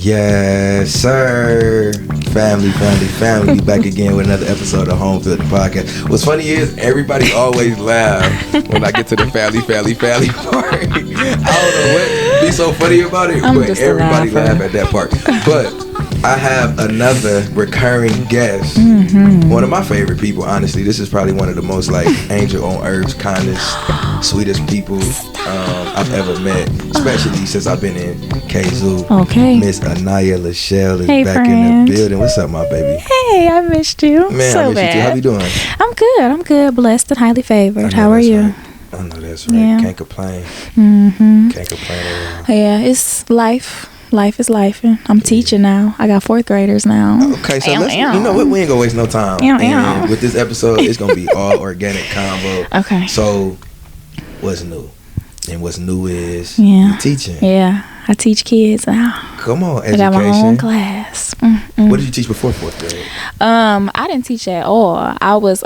Yes, sir. Family. We back again with another episode of Homefld podcast. What's funny is everybody always laugh when I get to the family part. I don't know what be so funny about it, but everybody laugh at that part. But I have another recurring guest. One of my favorite people, honestly. This is probably one of the most like angel on earth, kindest, sweetest people I've ever met, especially since I've been in KZoo. Okay. Miss Anaia Lachelle is hey, back in the building. What's up, my baby? Hey, I missed you. Man, I missed you too. How you doing? I'm good. Blessed and highly favored. How are you? Right. I know that's right. Yeah. Can't complain. Can't complain at all. Yeah, it's life. Life is life. I'm teaching now. I got 4th graders now. Okay, so let's, you know what? We ain't gonna waste no time. And with this episode, it's gonna be all organic convo. Okay. So, what's new? And what's new is you teaching. Yeah, I teach kids now. Come on, education. I got my own class. What did you teach before 4th grade? I didn't teach at all. I was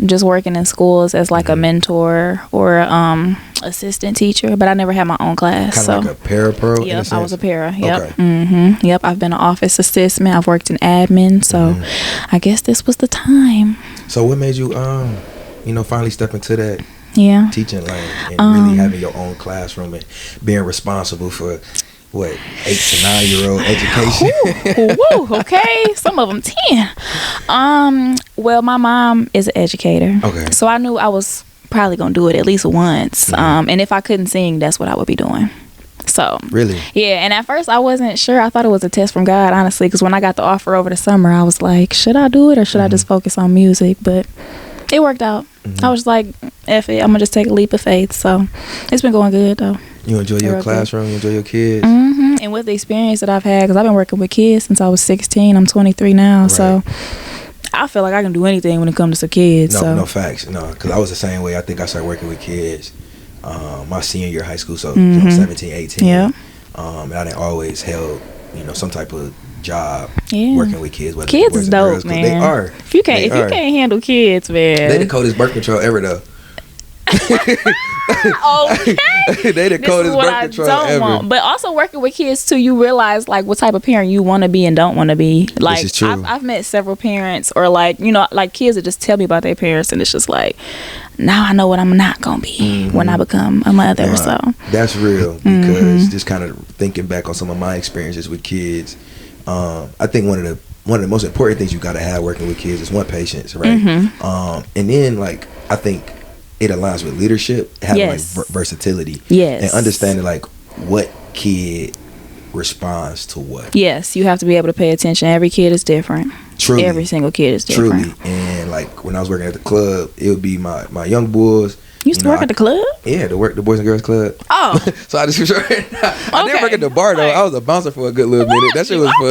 just working in schools as like a mentor or assistant teacher, but I never had my own class. Kind of like a para-pro? Yep, I was a para. Yep. Okay. Yep, I've been an office assistant. I've worked in admin, so I guess this was the time. So what made you finally step into that teaching lane and really having your own classroom and being responsible for 8 to 9 year old education? Woo, okay, some of them 10. Well, my mom is an educator, so I knew I was probably gonna do it at least once. And if I couldn't sing, that's what I would be doing. So really, yeah. And at first I wasn't sure. I thought it was a test from God, honestly, because when I got the offer over the summer, I was like, should I do it or should I just focus on music? But it worked out. I was like, F it, I'm gonna just take a leap of faith. So it's been going good though. You enjoy your classroom? You enjoy your kids? And with the experience that I've had, because I've been working with kids since I was 16. I'm 23 now, so I feel like I can do anything when it comes to some kids. No facts. No, because I was the same way. I think I started working with kids my senior year of high school, so 17, 18. Yeah. And I didn't always held some type of job working with kids. Kids is dope, man. They are. If you can't handle kids, man. They the coldest birth control ever, though. Okay. They the coldest birth control ever. But also working with kids too, you realize like what type of parent you want to be and don't want to be. Like, this is true. I've met several parents, or like like kids that just tell me about their parents, and it's just like, now I know what I'm not gonna be when I become a mother. So that's real, because just kind of thinking back on some of my experiences with kids, I think one of the most important things you got to have working with kids is patience, right? And then like I think it aligns with leadership, having like versatility, and understanding like what kid responds to what. Yes, you have to be able to pay attention. Every kid is different. Truly, every single kid is different. Truly, and like when I was working at the club, it would be my young boys. You used to work at the club? Yeah, the Boys and Girls Club. Oh. So I just I didn't work at the bar though. I was a bouncer for a good little minute. That shit was fun.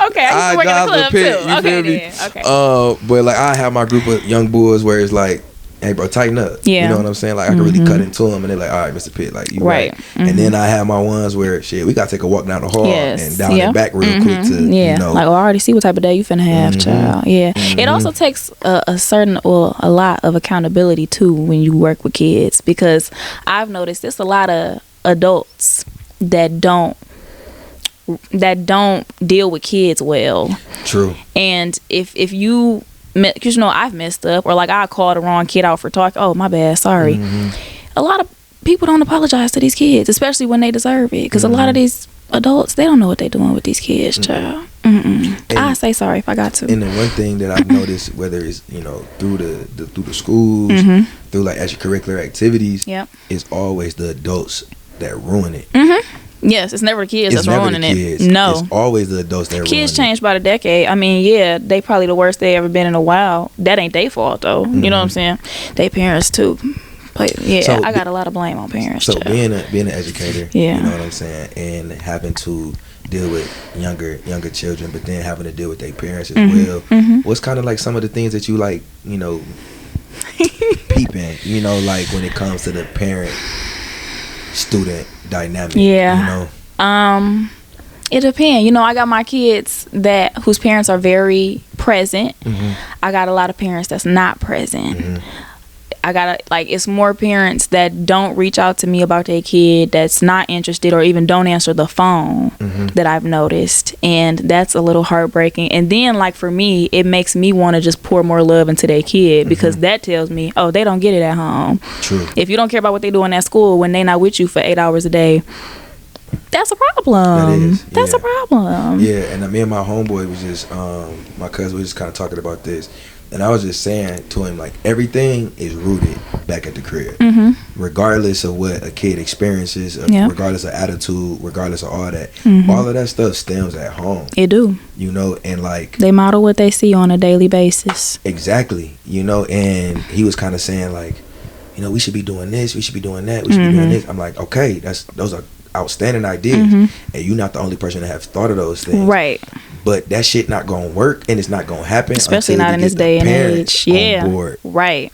Okay, I used to work at the club too. You feel me? Okay. But like I have my group of young boys where it's like, hey bro, tighten up. Yeah. You know what I'm saying? Like I can really cut into them, and they're like, all right, Mr. Pitt, like you right. And then I have my ones where shit, we gotta take a walk down the hall and down the back real quick to like I already see what type of day you finna have, child. Yeah. It also takes a lot of accountability too when you work with kids, because I've noticed there's a lot of adults that don't deal with kids well. True. And if you, because I've messed up, or like I called the wrong kid out for talking, oh my bad, sorry. A lot of people don't apologize to these kids, especially when they deserve it, because a lot of these adults, they don't know what they're doing with these kids, child. I say sorry if I got to. And the one thing that I've noticed, whether it's through the schools, through like extracurricular activities, is always the adults that ruin it. Yes, it's never the kids that's ruining it. No, it's always the adults that ruin it. Kids change by the decade. I mean, yeah, they probably the worst they ever been in a while. That ain't their fault though. You know what I'm saying? They parents too. But yeah, so, I got a lot of blame on parents. So being an educator, you know what I'm saying, and having to deal with younger children, but then having to deal with their parents as well. What's kind of like some of the things that you like, peeping, like when it comes to the parent student dynamic? It depends. I got my kids whose parents are very present. I got a lot of parents that's not present. I gotta, like, it's more parents that don't reach out to me about their kid that's not interested or even don't answer the phone that I've noticed. And that's a little heartbreaking. And then, like, for me, it makes me want to just pour more love into their kid, because that tells me, oh, they don't get it at home. True. If you don't care about what they doing at school when they not with you for 8 hours a day, that's a problem. That's a problem. Yeah, and me and my homeboy was just, my cousin was just kind of talking about this. And I was just saying to him, like, everything is rooted back at the crib. Regardless of what a kid experiences, regardless of attitude, regardless of all that. All of that stuff stems at home. It do. You know, and like... They model what they see on a daily basis. Exactly. You know, and he was kind of saying, like, you know, we should be doing this, we should be doing that, we should be doing this. I'm like, okay, those are outstanding ideas. And you're not the only person that have thought of those things. Right. But that shit not gonna work, and it's not gonna happen, especially not in this day and age. Yeah. Board right.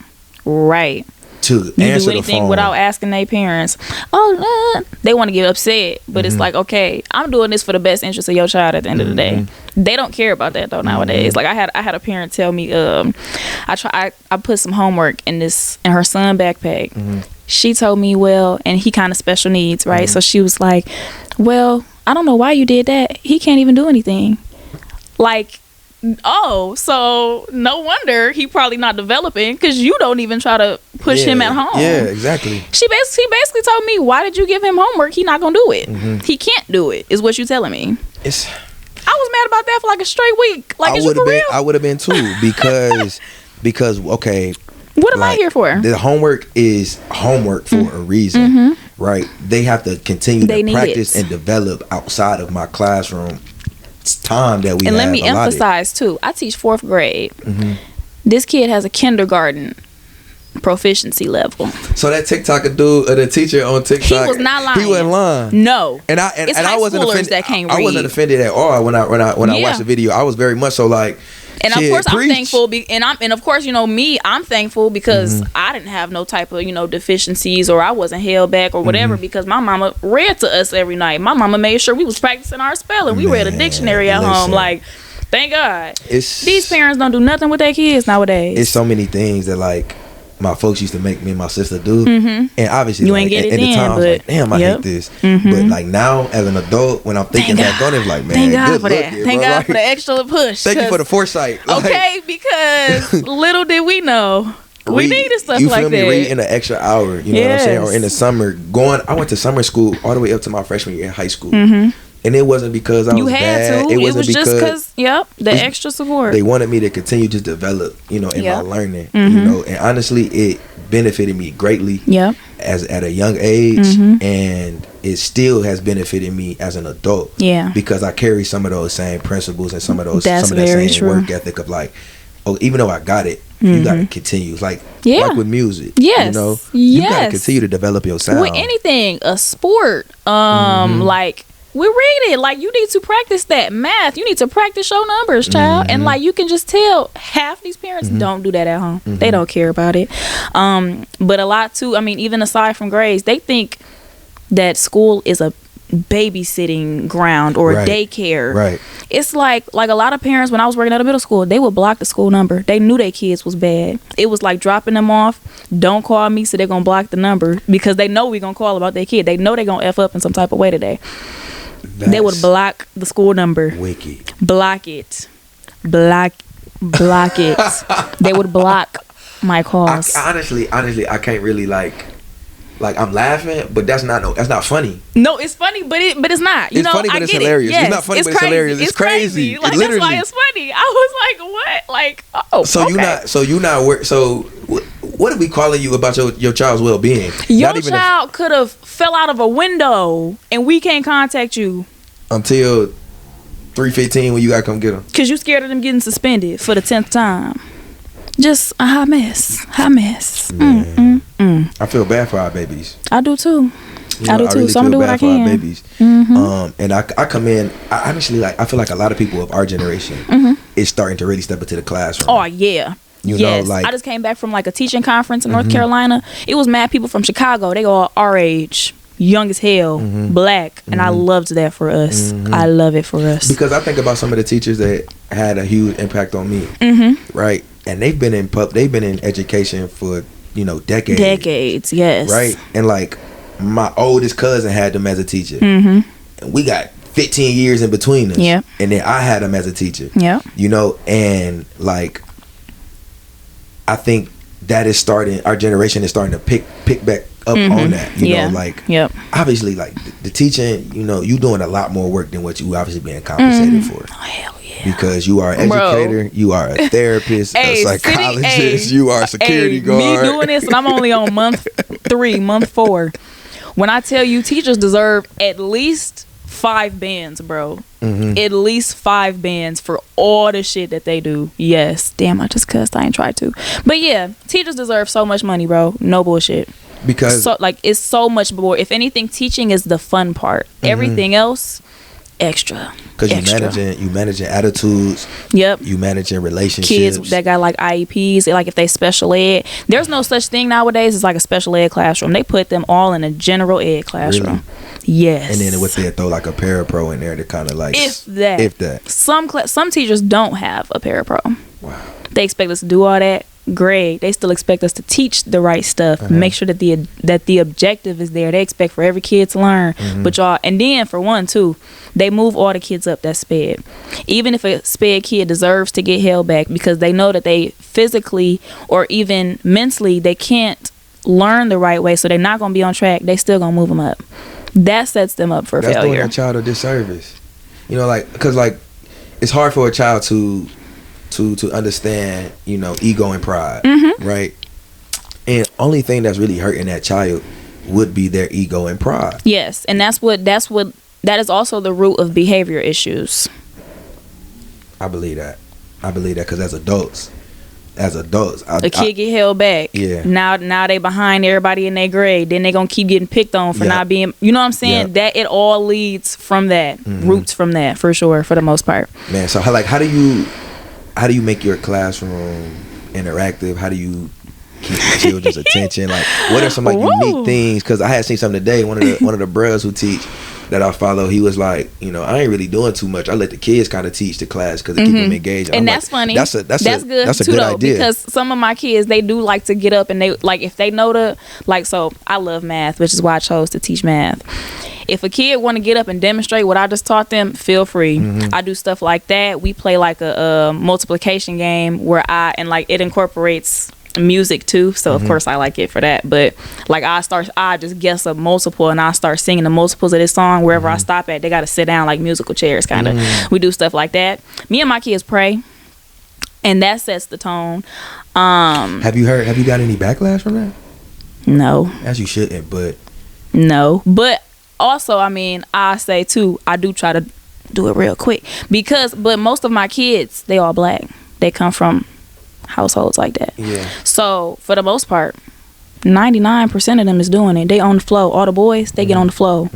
To you answer do anything the phone without asking their parents. Oh, they want to get upset, but it's like, okay, I'm doing this for the best interest of your child. At the end of the day, they don't care about that though nowadays. Like I had a parent tell me, I put some homework in her son backpack. She told me, well, and he kind of special needs, right? So she was like, well, I don't know why you did that. He can't even do anything. Like, oh, so no wonder he probably not developing, because you don't even try to push him at home. Yeah, exactly. She basically told me, why did you give him homework? He not gonna do it. He can't do it, is what you telling me. I was mad about that for like a straight week. Like, is you for real? I would have been too, because okay, what am I here for? The homework is homework for a reason, right? They have to continue to practice and develop outside of my classroom time that we have. And let me emphasize too, I teach 4th grade. This kid has a kindergarten proficiency level. So that TikTok dude, the teacher on TikTok, he was not lying. He wasn't lying. No. And I wasn't offended. That can't read. I wasn't offended at all when I watched the video. I was very much so like, and of course I'm thankful, and of course, you know me, I'm thankful because I didn't have no type of, you know, deficiencies, or I wasn't held back or whatever, because my mama read to us every night. My mama made sure we was practicing our spelling. We read a dictionary at home. Like, thank God. These parents don't do nothing with their kids nowadays. It's so many things that, like, my folks used to make me and my sister do, and obviously you ain't get it at the time, but I was like, damn, I hate this. But like now, as an adult, when I'm thinking back on it, like, man, thank God good for that. Here, thank bro. God Like, for the extra push. Thank you for the foresight. Okay, because little did we know we needed stuff you like feel me? that. Read in an extra hour, you know what I'm saying? Or in the summer, I went to summer school all the way up to my freshman year in high school. And it wasn't because I was bad. It was just because, the extra support. They wanted me to continue to develop, you know, in my learning, you know. And honestly, it benefited me greatly as at a young age, and it still has benefited me as an adult. Because I carry some of those same principles and some of that same work ethic of like, oh, even though I got it, you got to continue. Like with music, you know, you got to continue to develop your sound. With anything, a sport, like. We read it. Like, you need to practice that math. You need to practice your numbers, child. And like, you can just tell half these parents don't do that at home. They don't care about it. But a lot too, I mean, even aside from grades, they think that school is a babysitting ground or a daycare. Right. It's like a lot of parents, when I was working at a middle school, they would block the school number. They knew their kids was bad. It was like dropping them off. Don't call me, so they're gonna block the number, because they know we're gonna call about their kid. They know they're gonna F up in some type of way today. They would block the school number. Wicked. Block it. Block it. They would block my calls. Honestly, I can't really like I'm laughing, but that's not funny. No, it's funny, but it's not. It's funny, but it's hilarious. Yes, it's not funny, but it's hilarious. It's crazy. Like, that's why it's funny. I was like, what? Like, oh. So what are we calling you about your child's well-being? Your child could have fell out of a window and we can't contact you until 3:15 when you gotta come get them, because you scared of them getting suspended for the 10th time. Just a hot mess. I feel bad for our babies. I do too. I do too. Really, so I'm gonna do what I can. Our babies. And I come in. I honestly I feel like a lot of people of our generation is starting to really step into the classroom. Oh yeah. You know, like, I just came back from like a teaching conference in North Carolina. It was mad people from Chicago. They all our age, young as hell, black, and I loved that for us. I love it for us, because I think about some of the teachers that had a huge impact on me, right? And they've been in education for decades. Yes. Right? And like my oldest cousin had them as a teacher. And we got 15 years in between us. Yeah. And then I had him as a teacher. Yeah. And like I think that is starting, our generation is starting to pick back up on that. Obviously like the teaching, you doing a lot more work than what you obviously being compensated for. Oh, hell yeah. Because you are an educator, you are a therapist, a psychologist, you are a security guard. Me doing this and I'm only on month 4. When I tell you teachers deserve at least 5 bands, bro. At least 5 bands for all the shit that they do. Yes. Damn, I just cussed. I ain't tried to. But yeah, teachers deserve so much money, bro. No bullshit. Because it's so much more. If anything, teaching is the fun part. Everything else, extra. Because you managing attitudes. Yep. You managing relationships. Kids that got like IEPs, like if they special ed. There's no such thing nowadays as like a special ed classroom. They put them all in a general ed classroom. Really? Yes. And then they throw like a parapro in there to kind of like if that. Some teachers don't have a parapro. Wow. They expect us to do all that. Great. They still expect us to teach the right stuff. Make sure that the objective is there. They expect for every kid to learn. But y'all, and then for one too, they move all the kids up that sped. Even if a sped kid deserves to get held back because they know that they physically or even mentally they can't learn the right way, so they're not gonna be on track. They still gonna move them up. That sets them up for failure. That's doing a child a disservice. Because it's hard for a child to understand, ego and pride, right? And only thing that's really hurting that child would be their ego and pride. Yes, and that is also the root of behavior issues. I believe that because as adults, a kid get held back. Yeah. Now they behind everybody in their grade. Then they gonna keep getting picked on for not being. You know what I'm saying? Yep. That it all leads from that, roots from that for sure, for the most part. Man, so how do you make your classroom interactive? How do you keep the children's attention? Like, what are some unique things? Because I had seen something today. One of the bros who teach that I follow, he was like, I ain't really doing too much. I let the kids kind of teach the class because it keep them engaged. And that's funny. That's good. That's a good though, idea. Because some of my kids, they do like to get up and they like if they know so I love math, which is why I chose to teach math. If a kid want to get up and demonstrate what I just taught them, feel free. I do stuff like that. We play like a multiplication game where it incorporates music too, so of course I like it for that. But like I just guess a multiple and I start singing the multiples of this song. Wherever I stop at, they gotta sit down like musical chairs kind of. We do stuff like that. Me and my kids pray, and that sets the tone. Have you got any backlash from that? No, as you shouldn't, but but also I say too, I do try to do it real quick but most of my kids, they all black. They come from households like that. Yeah. So for the most part, 99% of them is doing it. They on the flow. All the boys, they get on the flow.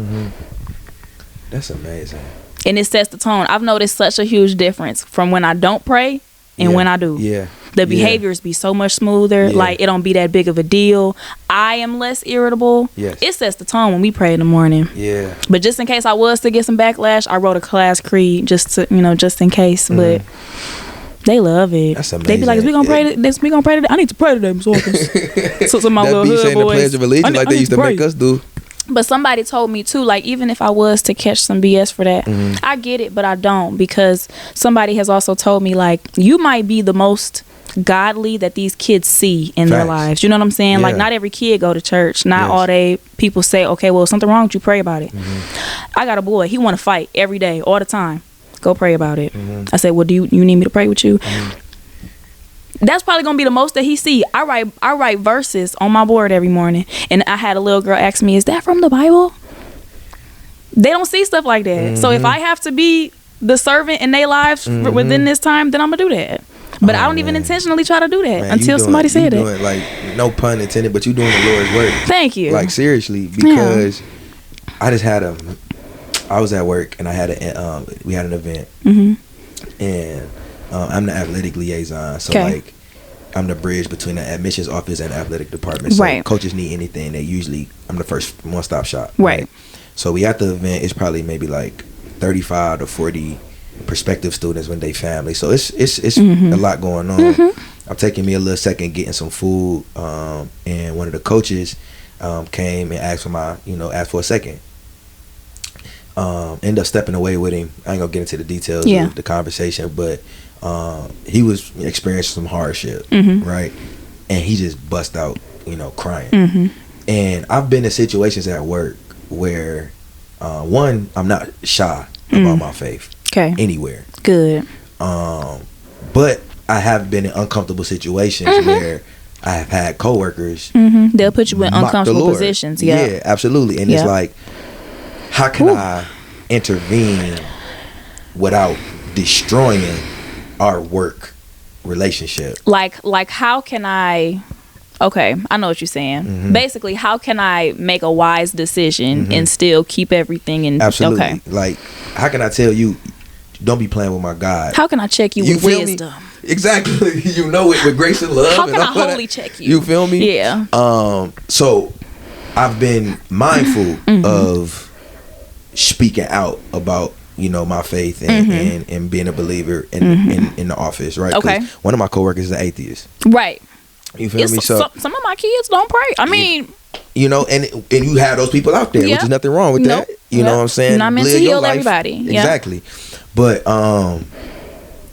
That's amazing. And it sets the tone. I've noticed such a huge difference from when I don't pray and when I do. Yeah. The behaviors be so much smoother. Yeah. Like it don't be that big of a deal. I am less irritable. Yes. It sets the tone when we pray in the morning. Yeah. But just in case I was to get some backlash, I wrote a class creed just in case. But they love it. That's amazing. They be like, "We gonna pray today. We gonna pray today. I need to pray today, so my that little be hood saying boys. the Pledge of Allegiance like they used to make us do. But somebody told me too, like even if I was to catch some BS for that, I get it, but I don't, because somebody has also told me like you might be the most godly that these kids see in their lives. You know what I'm saying? Like not every kid go to church. Not all they people say, okay, well something wrong with you, pray about it. I got a boy. He want to fight every day, all the time. Go pray about it. I said, well, do you need me to pray with you? That's probably gonna be the most that he see. I write verses on my board every morning, and I had a little girl ask me, is that from the Bible? They don't see stuff like that. So if I have to be the servant in their lives within this time, then I'm gonna do that. But I don't even intentionally try to do that until somebody said it. Like, no pun intended, but you doing the Lord's work. Thank you. Like seriously, because I just had I was at work and I had we had an event, and I'm the athletic liaison, so like I'm the bridge between the admissions office and the athletic department. So coaches need anything, I'm the first one-stop shop. Right. So we at the event, it's probably maybe like 35 to 40 prospective students when they family. So it's a lot going on. I'm taking me a little second getting some food, and one of the coaches came and asked for a second. End up stepping away with him. I ain't gonna get into the details of the conversation, but he was experiencing some hardship, right? And he just bust out, crying. And I've been in situations at work where, one, I'm not shy about my faith. Okay. Anywhere. Good. But I have been in uncomfortable situations where I have had coworkers. They'll put you in uncomfortable positions. Yeah, absolutely. And it's like, how can I intervene without destroying our work relationship? Like how can I? Okay, I know what you're saying. Basically, how can I make a wise decision and still keep everything in? Absolutely. Okay. Like, how can I tell you, don't be playing with my God? How can I check you with wisdom? Exactly. You know it with grace and love. How can I wholly check you? You feel me? Yeah. So I've been mindful of speaking out about my faith and being a believer in the office, right? Okay. One of my coworkers is an atheist. Right. You feel me? So some of my kids don't pray. I mean, and you have those people out there, which is nothing wrong with that. You know what I'm saying? Not meant to heal everybody. Exactly. But I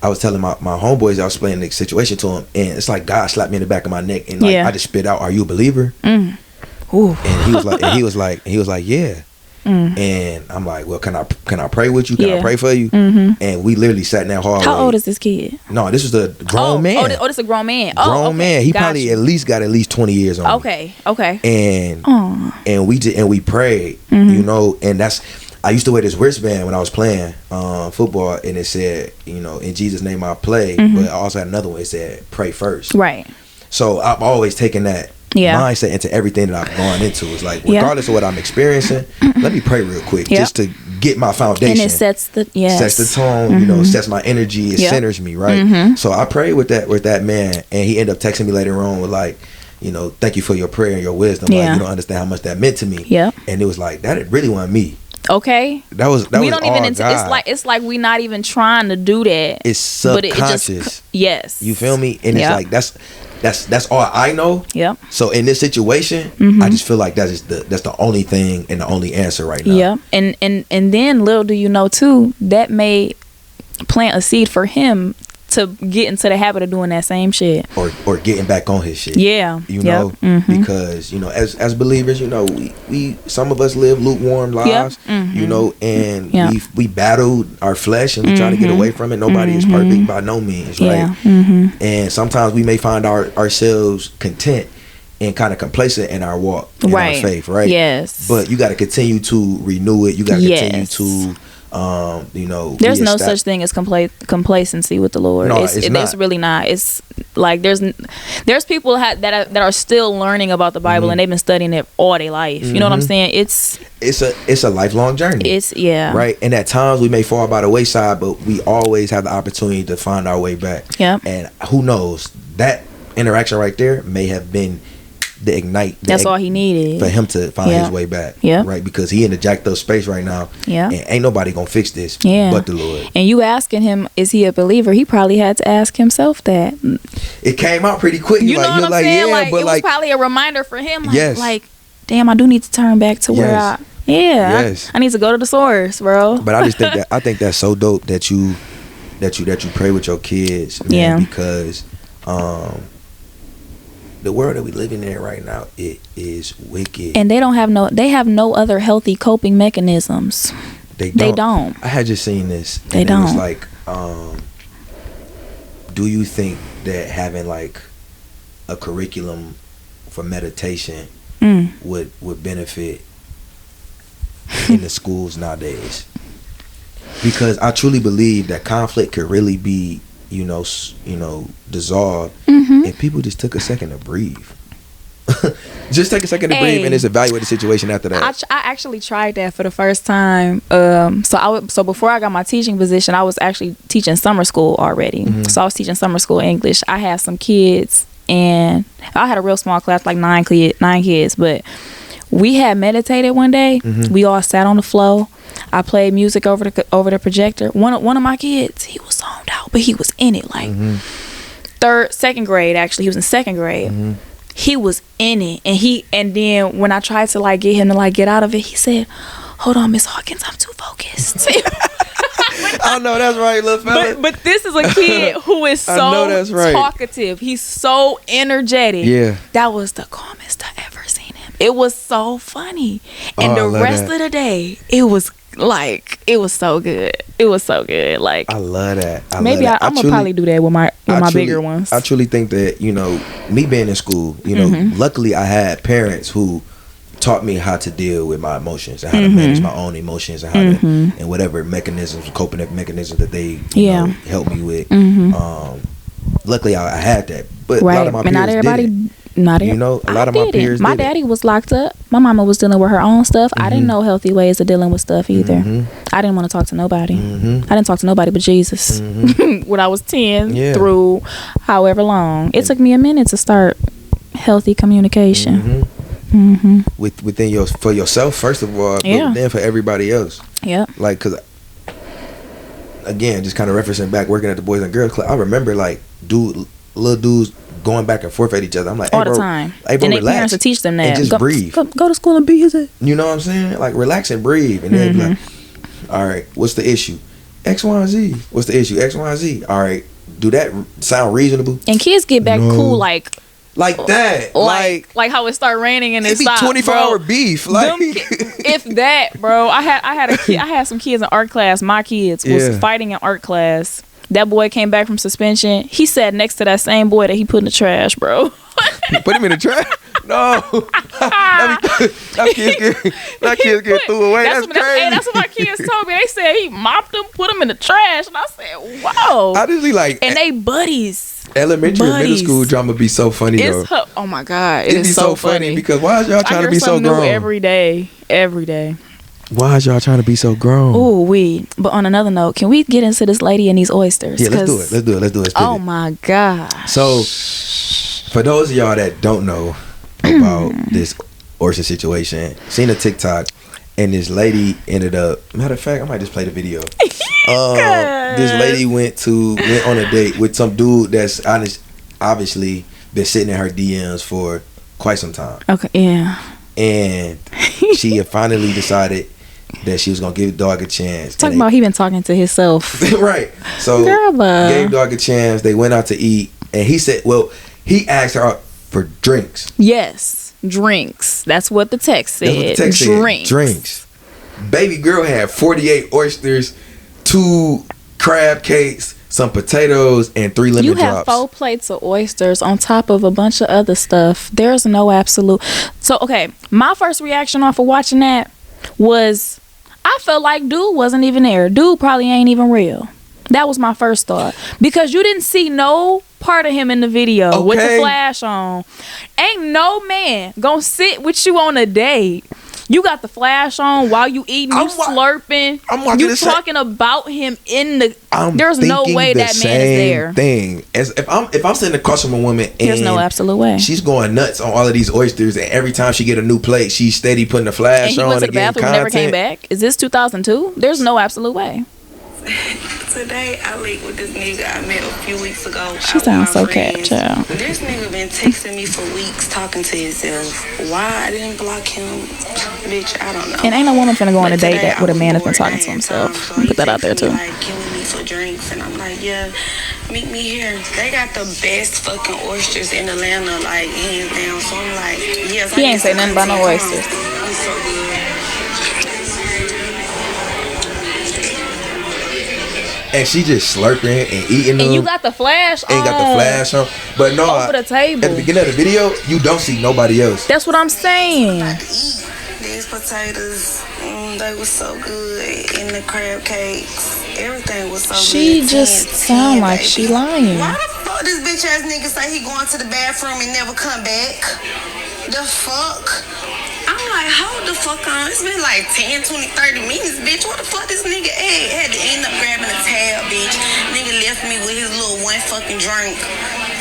was telling my homeboys, I was explaining the situation to him, and it's like God slapped me in the back of my neck, and I just spit out, "Are you a believer?" Ooh. And he was like, "Yeah." And I'm like, "Well, can I pray with you? Can I pray for you?" And we literally sat in that hallway. How old is this kid? No, this was a grown man. Oh, this is a grown man. Grown man. He probably at least got 20 years on. Okay. And we prayed, and that's. I used to wear this wristband when I was playing football, and it said, in Jesus' name I play. But I also had another one. It said, "Pray first." Right. So I've always taken that mindset into everything that I've gone into. It's like, regardless of what I'm experiencing, let me pray real quick just to get my foundation. And it sets the tone, sets my energy, it centers me, right? So I prayed with that man, and he ended up texting me later on with like, thank you for your prayer and your wisdom. Like, you don't understand how much that meant to me. Yeah. And it was like, that really wasn't me. Okay. That was we don't all even God. it's like we not even trying to do that. It's subconscious. Yes. You feel me? And it's like that's all I know. Yep. So in this situation, I just feel like that's the only thing and the only answer right now. Yeah. And then little do you know too, that may plant a seed for him to get into the habit of doing that same shit. Or getting back on his shit. Yeah. Because, as believers, we some of us live lukewarm lives, and we battle our flesh and we try to get away from it. Nobody is perfect by no means, right? And sometimes we may find ourselves content and kind of complacent in our walk, in our faith, right? Yes. But you got to continue to renew it. You got to continue to there's no such thing as complacency with the Lord. No, it's really not. It's like there's people that are still learning about the Bible and they've been studying it all their life. You know what I'm saying? It's a lifelong journey. Right. And at times we may fall by the wayside, but we always have the opportunity to find our way back. Yeah. And who knows, that interaction right there may have been the ignite. That's all he needed for him to find his way back. Yeah. Right. Because he in the jacked up space right now. Yeah. And ain't nobody gonna fix this but the Lord. And you asking him, is he a believer? He probably had to ask himself that. It came out pretty quick. You know what I'm saying? Yeah, but it was probably a reminder for him. Like, damn, I do need to turn back to where I need to go to the source, bro. But I just think that's so dope that you pray with your kids, man, because the world that we living in right now, it is wicked. And they have no other healthy coping mechanisms. They don't. I had just seen this. They don't. It was like, do you think that having like a curriculum for meditation would benefit in the schools nowadays? Because I truly believe that conflict could really be dissolved if people just took a second to breathe. Just take a second to breathe and just evaluate the situation after that. I actually tried that for the first time. So before I got my teaching position, I was actually teaching summer school already. So I was teaching summer school English. I had some kids, and I had a real small class, like 9 kids, but we had meditated one day. We all sat on the floor. I played music over the projector. One of my kids, he was zoned out, but he was in it. Like second grade actually. He was in second grade. He was in it, and then when I tried to like get him to like get out of it, he said, "Hold on, Miss Hawkins, I'm too focused." I know that's right, little fella. But this is a kid who is so talkative. He's so energetic. Yeah. That was the calmest I ever seen him. It was so funny. And the rest of the day, it was so good. It was so good. Like, I love that. Maybe I'm gonna probably do that with my bigger ones. I truly think that, you know, me being in school, you know, luckily I had parents who taught me how to deal with my emotions and how to manage my own emotions and how to, and whatever mechanisms, coping mechanisms that they you know, help me with. Luckily I had that, but a lot of my peers didn't. You know, a lot of my peers My daddy was locked up. My mama was dealing with her own stuff. I didn't know healthy ways of dealing with stuff either. I didn't want to talk to nobody. I didn't talk to nobody but Jesus when I was 10 through however long. It took me a minute to start healthy communication. Within for yourself first of all, but then for everybody else. Like, cause again, just kind of referencing back working at the Boys and Girls Club, I remember like little dudes going back and forth at each other. I'm like, hey, all bro, the time. Hey, bro, and relax. Their parents would teach them that. And just breathe. Go to school and be his. You know what I'm saying? Like, relax and breathe. And then be like, all right, what's the issue? X, Y, and Z. What's the issue? X, Y, and Z. All right, do that sound reasonable? And kids get back cool like that. Like how it start raining and it be 24-hour beef. Like, if that, bro. I had some kids in art class. My kids was fighting in art class. That boy came back from suspension. He sat next to that same boy that he put in the trash, bro. Put him in the trash? No. that kids get threw away. That's crazy. That's what my kids told me. They said he mopped him, put him in the trash. And I said, whoa. I just be like. And they buddies. Elementary and middle school drama be so funny, though. Oh, my God. It is so funny. Because why is y'all trying to be so grown? Every day. Why is y'all trying to be so grown? Ooh, but on another note, can we get into this lady and these oysters? Yeah, let's do it. Oh my God. So, for those of y'all that don't know about this oyster situation, seen a TikTok, and this lady ended up. Matter of fact, I might just play the video. This lady went on a date with some dude that's obviously been sitting in her DMs for quite some time. Okay, yeah. And she had finally decided that she was gonna give dog a chance. Talking about he been talking to himself. Right. So gave dog a chance. They went out to eat, and he said, well, he asked her out for drinks. Yes, drinks. That's what the text said. Drinks. Baby girl had 48 oysters, 2 crab cakes, some potatoes, and 3 lemon drops. You have 4 plates of oysters on top of a bunch of other stuff. There's no absolute. So, okay, my first reaction off of watching that was, I felt like dude wasn't even there. Dude probably ain't even real. That was my first thought. Because you didn't see no part of him in the video with the flash on. Ain't no man gonna sit with you on a date. You got the flash on while you eating, you slurping. You talking about him in the. There's no way that man is there. Thing as if I'm sitting across from a woman, and there's no absolute way. She's going nuts on all of these oysters, and every time she get a new plate, she's steady putting the flash on. And he went to the bathroom and never came back. Is this 2002? There's no absolute way. Today I linked with this nigga I met a few weeks ago. She sounds so cat, child. This nigga been texting me for weeks talking to himself. Why I didn't block him, bitch, I don't know. And ain't no woman finna go on a date that with a man that's been talking to himself. So put that out there too. Like killing me for drinks, and I'm like, yeah, meet me here. They got the best fucking oysters in Atlanta, like hands down. So I'm like, yes. He ain't say nothing about no oysters. I'm so good. And she just slurping and eating them. And you got the flash on. Ain't got the flash on. But no, over the table. At the beginning of the video, you don't see nobody else. That's what I'm saying. These potatoes, they were so good. And the crab cakes, everything was so good. She just sound like she lying. Why the fuck this bitch ass nigga say he going to the bathroom and never come back? The fuck? I'm like, hold the fuck on. It's been like 10, 20, 30 minutes, bitch. What the fuck this nigga ate? Had to end up grabbing a tab, bitch. Nigga left me with his little one fucking drink.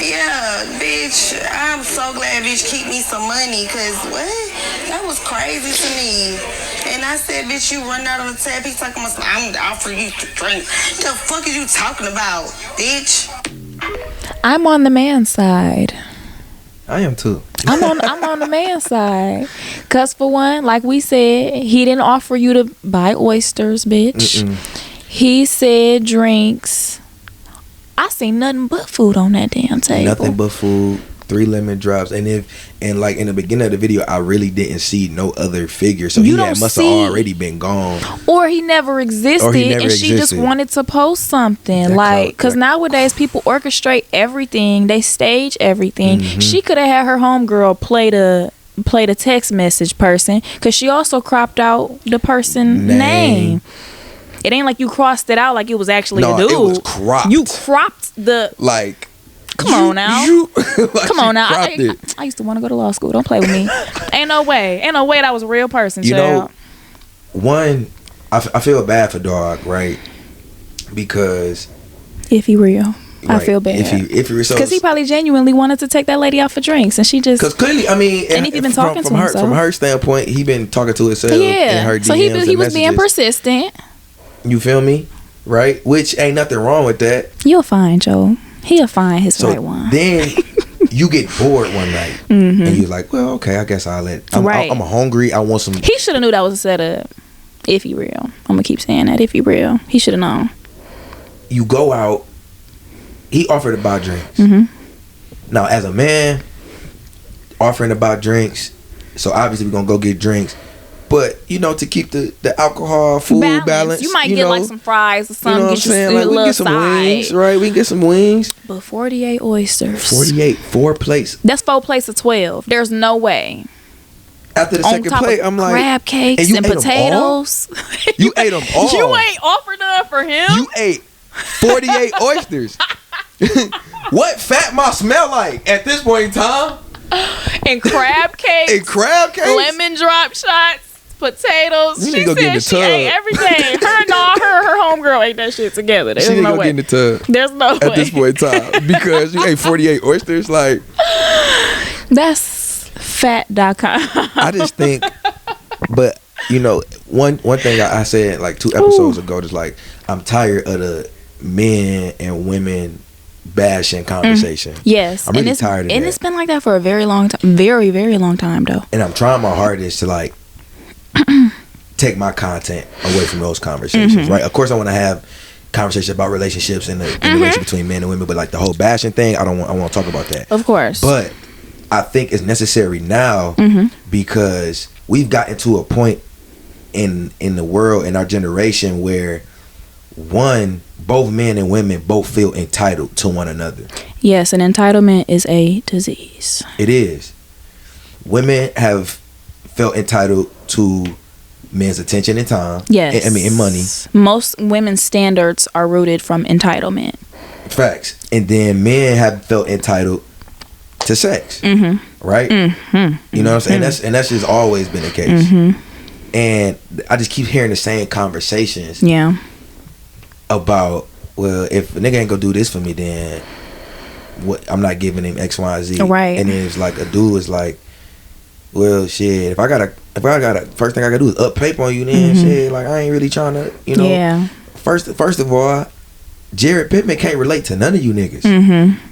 Yeah, bitch. I'm so glad bitch keep me some money, cause what? That was crazy to me. And I said, bitch, you run out on the tab. He's talking about, I'm offering you to drink. The fuck is you talking about, bitch? I'm on the man's side. I am too. I'm on the man's side. Cause for one, like we said, he didn't offer you to buy oysters, bitch. He said drinks. I seen nothing but food on that damn table. Nothing but food. 3 lemon drops, and like in the beginning of the video, I really didn't see no other figure, so he must have already been gone, or he never existed, she just wanted to post something. Like, because nowadays people orchestrate everything, they stage everything. She could have had her homegirl play the text message person, because she also cropped out the person name. It ain't like you crossed it out like it was actually a dude. It was cropped. You cropped the like. Come on now. Like come on now. I used to want to go to law school. Don't play with me. Ain't no way that was a real person, child. One, I feel bad for Dog, right? Because if he real, I feel bad. If he real, because he probably genuinely wanted to take that lady out for drinks, and she just, because clearly, I mean, and if you've been talking to him, from her standpoint, he been talking to himself. In her DMs, so he was being persistent. You feel me? Right? Which ain't nothing wrong with that. You'll find, Joe. He'll find his right one. Then you get bored one night, and you're like, well, okay, I guess I'll let. I'm hungry. I want some. He should have knew that was a setup. If he real, I'm gonna keep saying that. If he real, he should have known. You go out. He offered to buy drinks. Now, as a man, offering to buy drinks, so obviously we're gonna go get drinks. But, to keep the alcohol, food balance. You might get like some fries or something. You know what I'm saying? Like, we can get some wings, right? We can get some wings. But 48 oysters. 48, 4 plates. That's 4 plates of 12. There's no way. After the second plate, I'm like, crab cakes and potatoes. You ate them all. You ain't offered none for him. You ate 48 oysters. What fat mouth smell like at this point in time? And crab cakes. Lemon drop shots. Potatoes. You need to go get in the tub. She ate everything. Her homegirl ate that shit together. There's she need no to go way. get in the tub. There's no way. At this point in time. Because you ate 48 oysters. Like, that's fat.com. I just think, but, one thing I said like 2 episodes ago is like, I'm tired of the men and women bashing conversation. Yes. I'm really tired of that. And it's been like that for a very long time. Very, very long time, though. And I'm trying my hardest to like take my content away from those conversations, right? Of course, I want to have conversations about relationships and the relationship between men and women, but like the whole bashing thing, I want to talk about that. Of course. But I think it's necessary now because we've gotten to a point in the world, in our generation, where both men and women both feel entitled to one another. Yes, and entitlement is a disease. It is. Women have felt entitled to men's attention and time. Yes. And money. Most women's standards are rooted from entitlement. Facts. And then men have felt entitled to sex. Right? You know what I'm saying? That's just always been the case. And I just keep hearing the same conversations. Yeah. About, well, if a nigga ain't gonna do this for me, then what? I'm not giving him X, Y, Z. Right. And then it's like a dude is like, well, shit. If I gotta, first thing I gotta do is up paper on you. Then shit, like I ain't really trying to, Yeah. First of all, Jared Pittman can't relate to none of you niggas.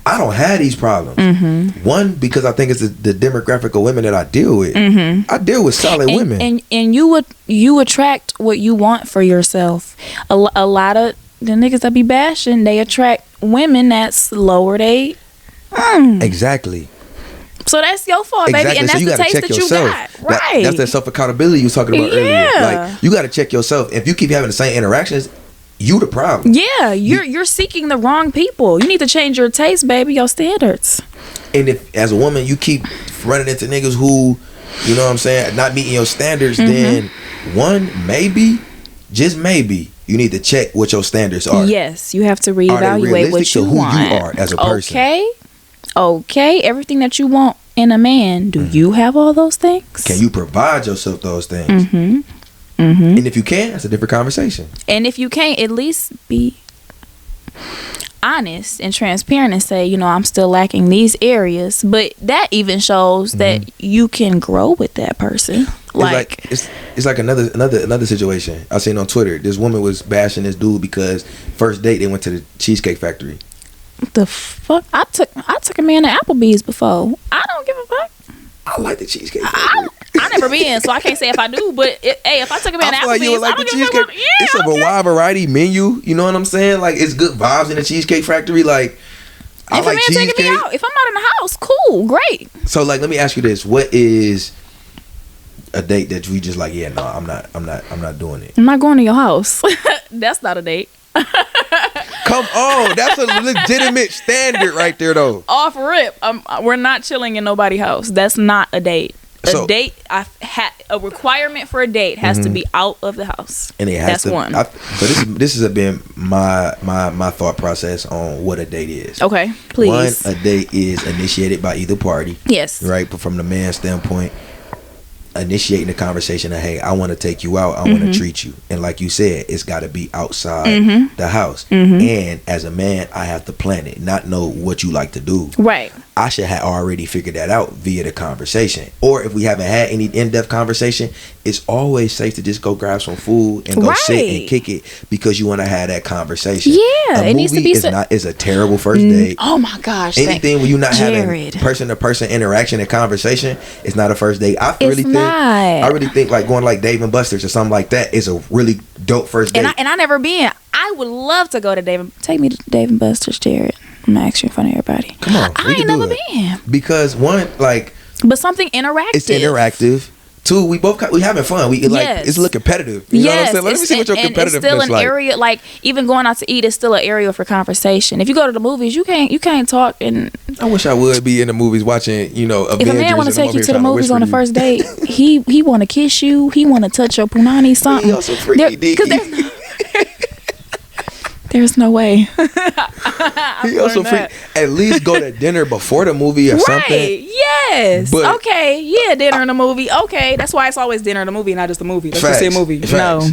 I don't have these problems. One, because I think it's the demographic of women that I deal with. I deal with solid women. And you attract what you want for yourself. A lot of the niggas that be bashing, they attract women that's lower they. Exactly. So that's your fault, baby. Exactly. And that's so the taste that you got. Right. That's that self accountability you was talking about earlier. Like, you got to check yourself. If you keep having the same interactions, you the problem. Yeah, you're seeking the wrong people. You need to change your taste, baby, your standards. And if, as a woman, you keep running into niggas who, you know what I'm saying, not meeting your standards, then just maybe, you need to check what your standards are. Yes, you have to reevaluate what you want. Who you are as a person. Okay, everything that you want in a man, do you have all those things? Can you provide yourself those things? And if you can, that's a different conversation. And if you can't, at least be honest and transparent and say, I'm still lacking these areas. But that even shows that you can grow with that person. It's like another situation I seen on Twitter. This woman was bashing this dude because first date they went to the Cheesecake Factory. The fuck? I took a man to Applebee's before. I don't give a fuck. I like the Cheesecake. I never been, so I can't say if I do. But hey, if I took a man to Applebee's, like you would like I the don't give a Cheesecake. fuck. Yeah, It's a wide variety menu. You know what I'm saying? Like it's good vibes in the Cheesecake Factory. Like I if like a man cheesecake. taking me out, if I'm not in the house, cool, great. So like, let me ask you this: what is a date that we just like? Yeah, no, I'm not doing it. I'm not going to your house. That's not a date. Come on, that's a legitimate standard right there, though. Off rip, we're not chilling in nobody's house. That's not a date. A requirement for a date has to be out of the house. And it has That's one. So this has been my thought process on what a date is. Okay, please. One, a date is initiated by either party. Yes. Right, but from the man's standpoint, initiating the conversation of, hey, I want to take you out, I want to treat you, and like you said, it's got to be outside the house. And as a man, I have to plan it, not know what you like to do. Right. I should have already figured that out via the conversation. Or if we haven't had any in-depth conversation, it's always safe to just go grab some food and go sit and kick it because you want to have that conversation. Yeah, it needs to be is a terrible first date. Oh my gosh. Anything where you're not having person-to-person interaction and conversation, it's not a first date. I really think like going like Dave and Buster's or something like that is a really dope first date. And I never been. I would love to go to take me to Dave and Buster's, Jared. I'm not actually in front of everybody. Come on, I ain't never been. Because one, like, but something interactive. It's interactive. Two, we having fun. We like it's a little competitive. You know what I'm saying? Let me see what your competitiveness is like. It's still an area, like even going out to eat is still an area for conversation. If you go to the movies, you can't talk. And I wish I would be in the movies watching, Avengers. If a man want to take you to the movies on the first date, he want to kiss you. He want to touch your punani, something. He also freaky. There's no way. He also at least go to dinner before the movie or something. Right. Yes. But, okay. Yeah, dinner and a movie. Okay. That's why it's always dinner and a movie, not just a movie. Let's just say a movie. Facts. No.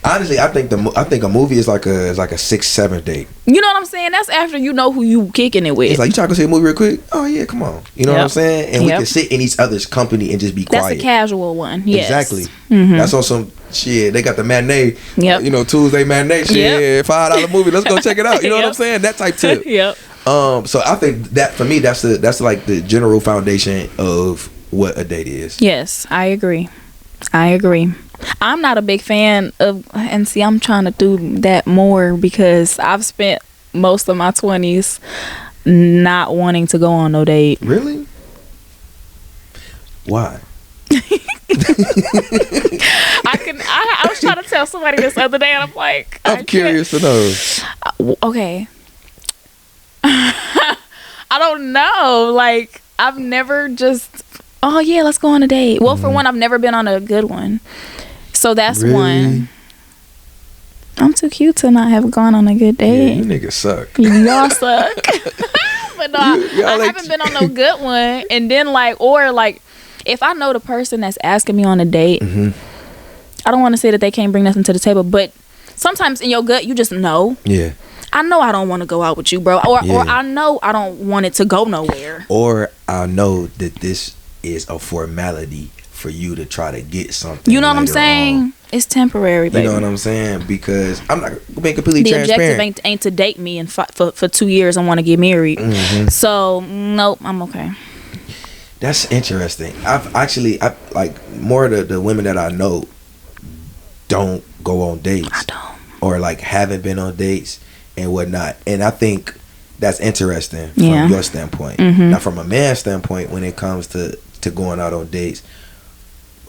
Honestly, I think a movie is like a 6-7 date. You know what I'm saying? That's after you know who you kicking it with. It's like, you trying to see a movie real quick? Oh yeah, come on. You know what I'm saying? And we can sit in each other's company and just be quiet. That's a casual one. Yes. Exactly. That's on some shit. They got the matinee. Yep. Tuesday matinee shit. $5 movie. Let's go check it out. You know what I'm saying? That type tip. Yep. So I think that for me, that's like the general foundation of what a date is. Yes, I agree. I'm not a big fan of, and see, I'm trying to do that more because I've spent most of my 20s not wanting to go on no date. Really? Why? I was trying to tell somebody this other day, and I'm like, I'm curious to know. Okay. I don't know. Like, I've never just, oh yeah, let's go on a date. Well, for one, I've never been on a good one. So that's one. I'm too cute to not have gone on a good date. Yeah, you niggas suck. Y'all suck. But no, I haven't been on no good one. And then like, if I know the person that's asking me on a date, I don't want to say that they can't bring nothing to the table, but sometimes in your gut, you just know. Yeah. I know I don't want to go out with you, bro. Or I know I don't want it to go nowhere. Or I know that this is a formality for you to try to get something. You know what I'm saying? It's temporary, baby. You know what I'm saying? Because I'm not being completely transparent. The objective ain't to date me and for 2 years and want to get married. So nope, I'm okay. That's interesting. I like more of the women that I know don't go on dates. I don't. Or like haven't been on dates and whatnot. And I think that's interesting from your standpoint. Now from a man's standpoint, when it comes to going out on dates,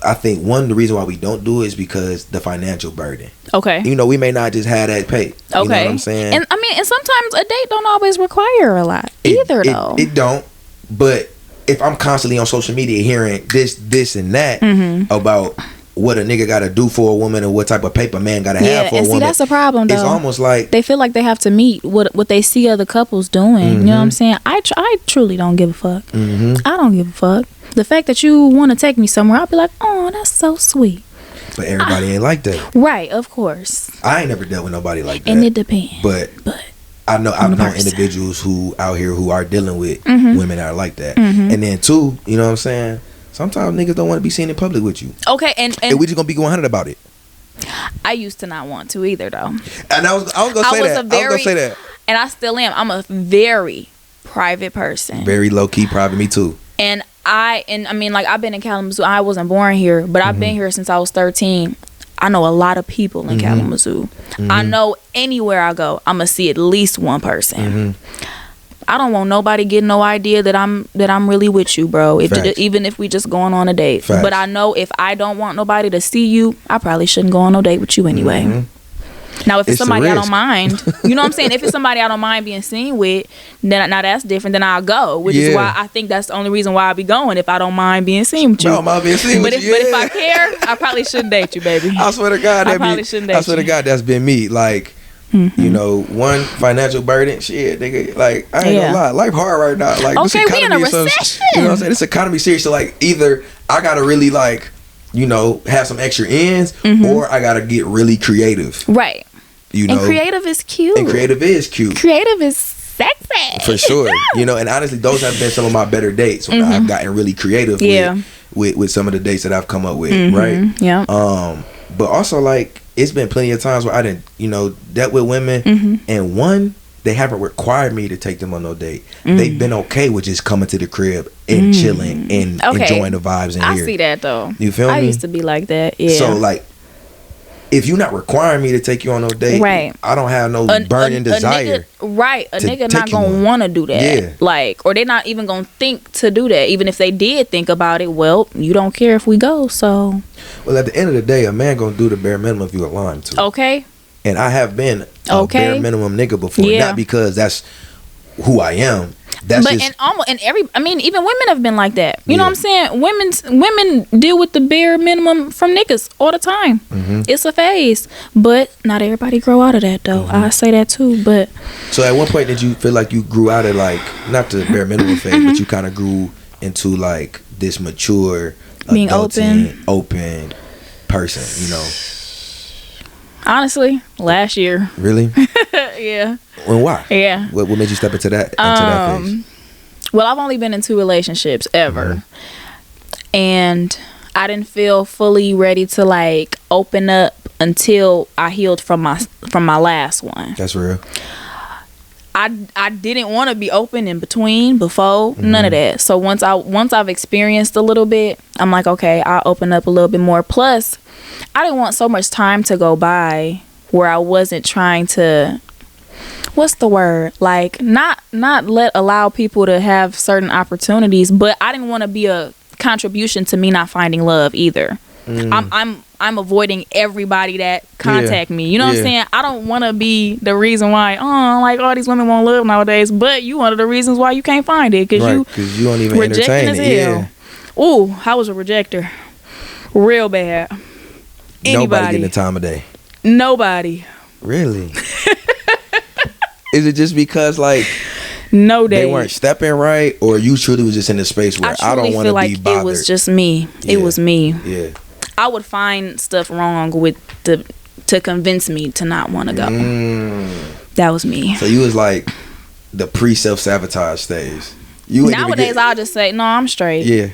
I think the reason why we don't do it is because the financial burden. Okay. We may not just have that pay. Okay. You know what I'm saying? And and sometimes a date don't always require a lot either though. It don't. But if I'm constantly on social media hearing this and that about what a nigga gotta do for a woman and what type of paper man gotta have for a woman. See, that's a problem though. It's almost like they feel like they have to meet what they see other couples doing. You know what I'm saying? I truly don't give a fuck. I don't give a fuck. The fact that you want to take me somewhere, I'll be like, oh, that's so sweet. But everybody ain't like that. Right, of course. I ain't never dealt with nobody like that. And it depends. But I've known individuals who out here who are dealing with women that are like that. And then two, you know what I'm saying? Sometimes niggas don't want to be seen in public with you. Okay, and we just gonna be 100 about it. I used to not want to either, though. And I was gonna say that. And I still am. I'm a very private person. Very low key private. Me too. And I mean, like, I've been in Kalamazoo. I wasn't born here, but I've been here since I was 13. I know a lot of people in Kalamazoo. I know anywhere I go, I'm gonna see at least one person. I don't want nobody getting no idea that I'm really with you, bro. Even if we just going on a date. Facts. But I know if I don't want nobody to see you, I probably shouldn't go on no date with you anyway. Now, if it's somebody I don't mind, you know what I'm saying? If it's somebody I don't mind being seen with, then now that's different. Then I'll go, which is why I think that's the only reason why I'll be going, if I don't mind being seen with you. No, I'm being seen with you. But if I care, I probably shouldn't date you, baby. I swear to God, that's been me. Like, you know, one, financial burden. Shit, nigga, like, I ain't gonna lie, life hard right now. Like, okay, we in a recession. You know what I'm saying? This economy serious. So, like, either I gotta really, like, you know, have some extra ends, or I gotta get really creative. Right. You know, and creative is cute. Creative is sexy. For sure. You know, and honestly, those have been some of my better dates when I've gotten really creative with some of the dates that I've come up with, right? Yeah. But also, like, it's been plenty of times where I didn't, you know, dealt with women, and one, they haven't required me to take them on no date. They've been okay with just coming to the crib and chilling and enjoying the vibes in here. I see that, though. You feel me? I used to be like that, yeah. So, like, if you're not requiring me to take you on no date, I don't have no burning desire. A nigga not gonna want to do that. Yeah. Like, or they're not even gonna think to do that. Even if they did think about it, well, you don't care if we go, so. Well, at the end of the day, a man gonna do the bare minimum if you allow him to. Okay. And I have been a bare minimum nigga before, not because that's who I am. That's even women have been like that. You know what I'm saying? Women deal with the bare minimum from niggas all the time. It's a phase, but not everybody grow out of that though. I say that too. But so at what point did you feel like you grew out of, like, not the bare minimum phase, but you kind of grew into, like, this mature, being open person? You know. Honestly, last year. Really? Yeah. Well, why? Yeah. What made you step into that phase? Well, I've only been in 2 relationships ever, and I didn't feel fully ready to, like, open up until I healed from my last one. That's real. I didn't want to be open in between, before, none of that. So once I've experienced a little bit, I'm like, okay, I'll open up a little bit more. Plus, I didn't want so much time to go by where I wasn't trying to, what's the word? Like, not allow people to have certain opportunities, but I didn't want to be a contribution to me not finding love either. I'm avoiding everybody that contact me. You know what I'm saying? I don't want to be the reason why, like, all these women want love nowadays, but you one of the reasons why you can't find it, because you don't even entertain it. Yeah. Ooh, I was a rejecter. Real bad. Nobody getting the time of day. Nobody. Really? Is it just because, like, no days they weren't stepping right, or you truly was just in a space where I don't want to be bothered? It was just me. It was me. Yeah. I would find stuff wrong to convince me to not want to go. That was me. So you was like the pre-self-sabotage stage. Nowadays, I'll just say, no, I'm straight. Yeah.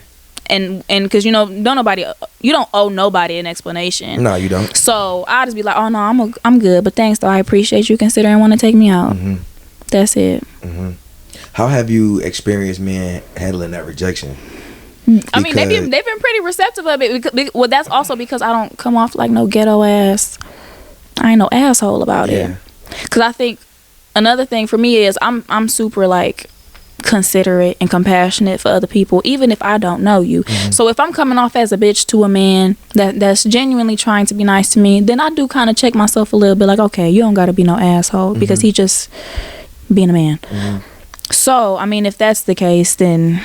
And because, you know, you don't owe nobody an explanation. No, you don't. So I'll just be like, oh no, I'm good, but thanks though, I appreciate you considering want to take me out. That's it. How have you experienced men handling that rejection? I mean, they've been pretty receptive of it. Well, that's also because I don't come off like no ghetto ass. I ain't no asshole about it. Because I think another thing for me is I'm super, like, considerate and compassionate for other people, even if I don't know you. So if I'm coming off as a bitch to a man that's genuinely trying to be nice to me, then I do kind of check myself a little bit, like, okay, you don't got to be no asshole, because he just being a man. So I mean, if that's the case, then,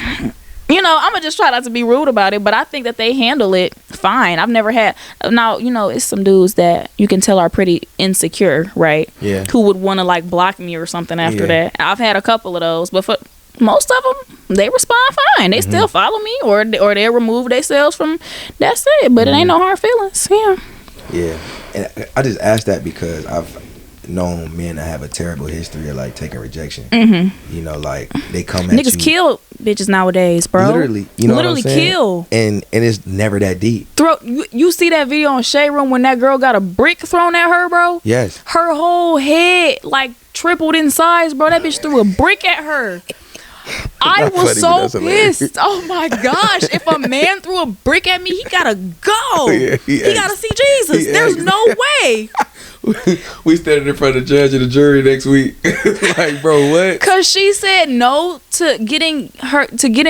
you know, I'm gonna just try not to be rude about it, but I think that they handle it fine. I've never had, now, you know, it's some dudes that you can tell are pretty insecure, right? Yeah. Who would want to, like, block me or something after that. I've had a couple of those, but for most of them, they respond fine. They still follow me, or they'll remove themselves from, that's it. But it ain't no hard feelings. Yeah. And I just asked that because I've known men that have a terrible history of, like, taking rejection. You know, like, they come at niggas you. kill bitches nowadays, bro. Literally. You know literally what I'm saying? kill. And it's never that deep. You see that video on Shade Room when that girl got a brick thrown at her, bro? Yes. Her whole head, like, tripled in size, bro. That bitch threw a brick at her. I was so pissed. Oh my gosh. If a man threw a brick at me, he gotta go. Yeah, he gotta see Jesus. There's no way. We standing in front of the judge and the jury next week. Like, bro, what? Cause she said no to getting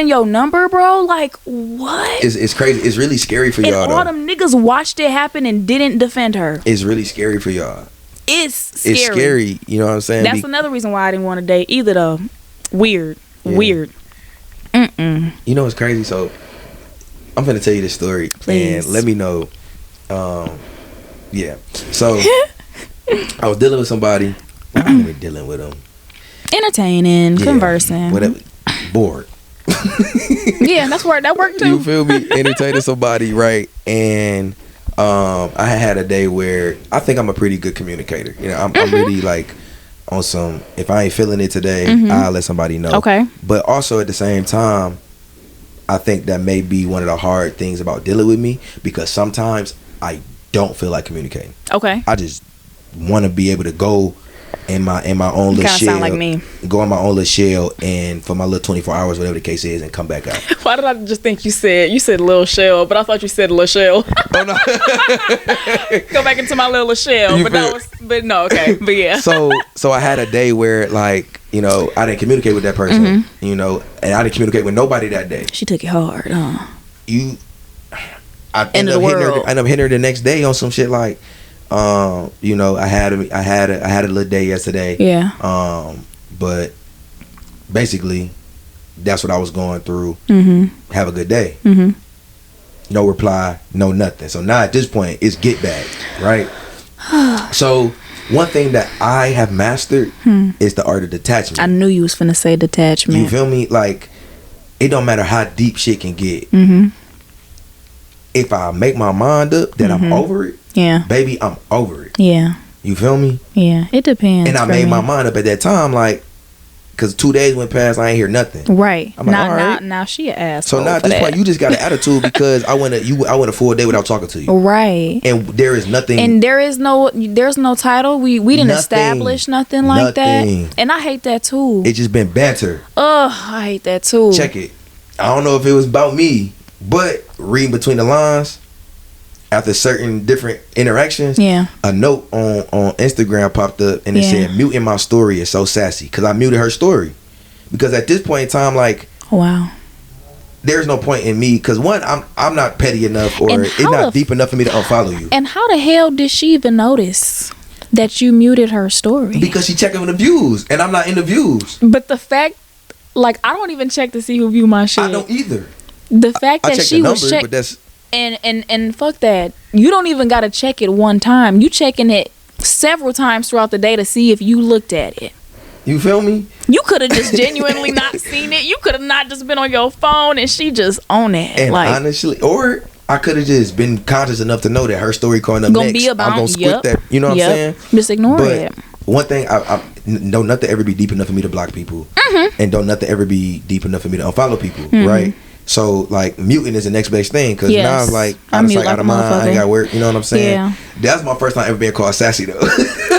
your number, bro. Like, what? It's crazy. It's really scary for y'all, and all them niggas watched it happen and didn't defend her. It's really scary for y'all. It's scary. It's scary. You know what I'm saying? That's another reason why I didn't want to date either, though. Weird. Yeah. Weird. You know what's crazy? So I'm gonna tell you this story. Please. And let me know. Yeah. So I was dealing with somebody. I was dealing with them. Entertaining, conversing. Whatever. Bored. Yeah, that worked too. You feel me? Entertaining somebody, right? And I had a day where I think I'm a pretty good communicator. You know, I'm really like on some, if I ain't feeling it today, I'll let somebody know. Okay. But also at the same time, I think that may be one of the hard things about dealing with me, because sometimes I don't feel like communicating. Okay. I just want to be able to go in my own little shell. Sound like me. Go in my own little shell, and for my little 24 hours, whatever the case is, and come back out. Why did I just think you said little shell, but I thought you said Lachelle. Oh no. Go back into my little Lachelle, but no, okay, but yeah. So I had a day where, like, you know, I didn't communicate with that person, you know, and I didn't communicate with nobody that day. She took it hard, huh? I ended up hitting her the next day on some shit like, you know, I had a little day yesterday. Yeah. But basically, that's what I was going through. Have a good day. No reply, no nothing. So now at this point, it's get back, right? So one thing that I have mastered is the art of detachment. I knew you was finna say detachment. You feel me? Like, it don't matter how deep shit can get. If I make my mind up that I'm over it, yeah, baby, I'm over it. Yeah. You feel me? Yeah, it depends. And I made my mind up at that time, like, because 2 days went past, I ain't hear nothing. Right. I'm like, all right. Now she an asshole. So now at this point, you just got an attitude because I went a full day without talking to you. Right. And there is nothing. And there's no title. We didn't establish nothing like that. And I hate that too. It's just been banter. Ugh, I hate that too. Check it. I don't know if it was about me, but reading between the lines, after certain different interactions, a note on Instagram popped up and it said, muting my story is so sassy, because I muted her story. Because at this point in time, like, wow, there's no point in me, because one, I'm not petty enough, or it's not deep enough for me to unfollow you. And how the hell did she even notice that you muted her story? Because she checking the views and I'm not in the views. But the fact, like, I don't even check to see who view my shit. I don't either. The fact that she was checking, but that's and fuck that. You don't even gotta check it one time. You checking it several times throughout the day to see if you looked at it. You feel me? You could have just genuinely not seen it. You could have not just been on your phone and she just on it. And like, honestly, or I could have just been conscious enough to know that her story coming up next. Be about, I'm gonna squint that. You know what I'm saying? Just ignore it. One thing, I don't nothing ever be deep enough for me to block people, and don't nothing ever be deep enough for me to unfollow people, right? So, like, muting is the next best thing, because now it's like, out of sight, out of mind, I ain't got work, you know what I'm saying? Yeah. That's my first time ever being called sassy, though.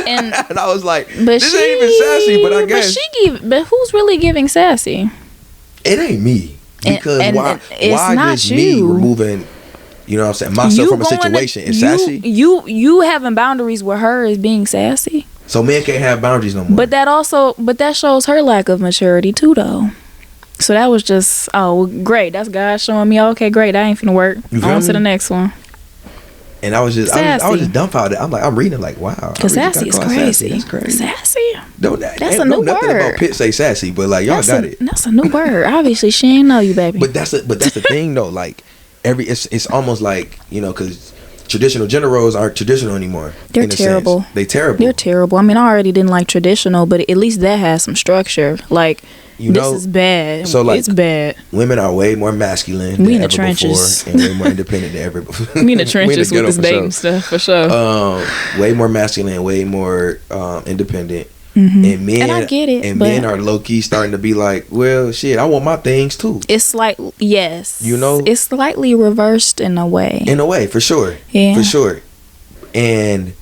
And I was like, this ain't even sassy, but I guess. But who's really giving sassy? It ain't me. Because why just you. Me removing, you know what I'm saying, myself from a situation is sassy? You having boundaries with her is being sassy. So men can't have boundaries no more. But that shows her lack of maturity too, though. So that was just, great. That's God showing me, okay, great. That ain't finna work. On to the next one. And I was just dumbfounded. I'm like, I'm reading it like, wow. Because sassy is crazy. That's crazy. Sassy. That's a new word. Nothing about Pitt say sassy, but like, y'all got it. That's a new word. Obviously, she ain't know you, baby. But that's the thing though. Like, it's almost like, you know, because traditional gender roles aren't traditional anymore. They're terrible. They're terrible. They're terrible. I mean, I already didn't like traditional, but at least that has some structure. Like, this is bad. So, like, it's bad. Women are way more masculine than ever before, and way more independent than ever before. We in the trenches with this dating stuff, for sure. Way more masculine, way more independent. And men, and I get it, and men are low key starting to be like, well, shit, I want my things too. It's like, yes, you know, it's slightly reversed in a way. In a way, for sure, yeah, for sure. And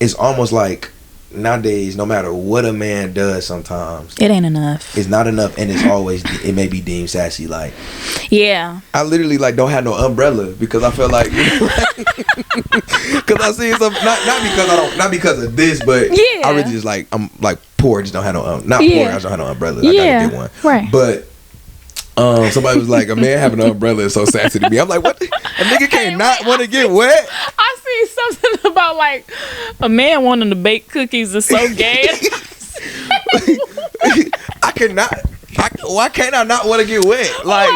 it's almost like nowadays, no matter what a man does, sometimes it ain't enough. It's not enough, and it may be deemed sassy. Like, yeah, I literally like don't have no umbrella because I feel like, because I see something. Not because of this, but I really just like I'm like poor. Just don't have no poor. I just don't have no umbrella. I gotta get one. Right. But somebody was like, a man having an umbrella is so sassy to me. I'm like, what? A nigga can't not want to get wet? I see something about like a man wanting to bake cookies is so gay. I cannot. Why can't I not want to get wet? Like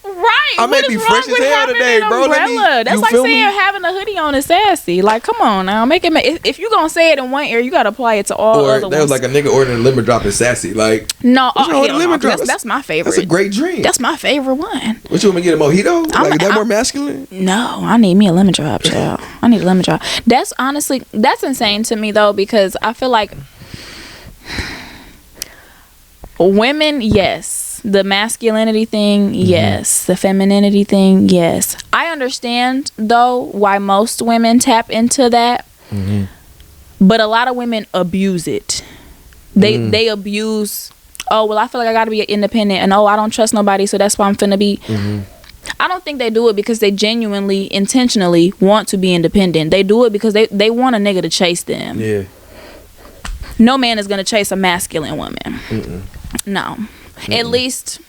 right. I may be fresh as hell today, bro. That's like saying having a hoodie on is sassy. Like, come on now, make it. If you gonna say it in one ear, you gotta apply it to all other ones. There was like a nigga ordering a lemon drop is sassy. Like, no, lemon drop? That's my favorite. That's a great drink. That's my favorite one. What you want me to get, a mojito? Like, is that more masculine? No, I need me a lemon drop, child. I need a lemon drop. That's insane to me though, because I feel like women, yes. The masculinity thing, yes. The femininity thing, yes. I understand, though, why most women tap into that. Mm-hmm. But a lot of women abuse it. They abuse, oh, well, I feel like I got to be independent. And, oh, I don't trust nobody, so that's why I'm finna be. Mm-hmm. I don't think they do it because they genuinely, intentionally want to be independent. They do it because they want a nigga to chase them. Yeah. No man is going to chase a masculine woman. Mm-mm. No. At least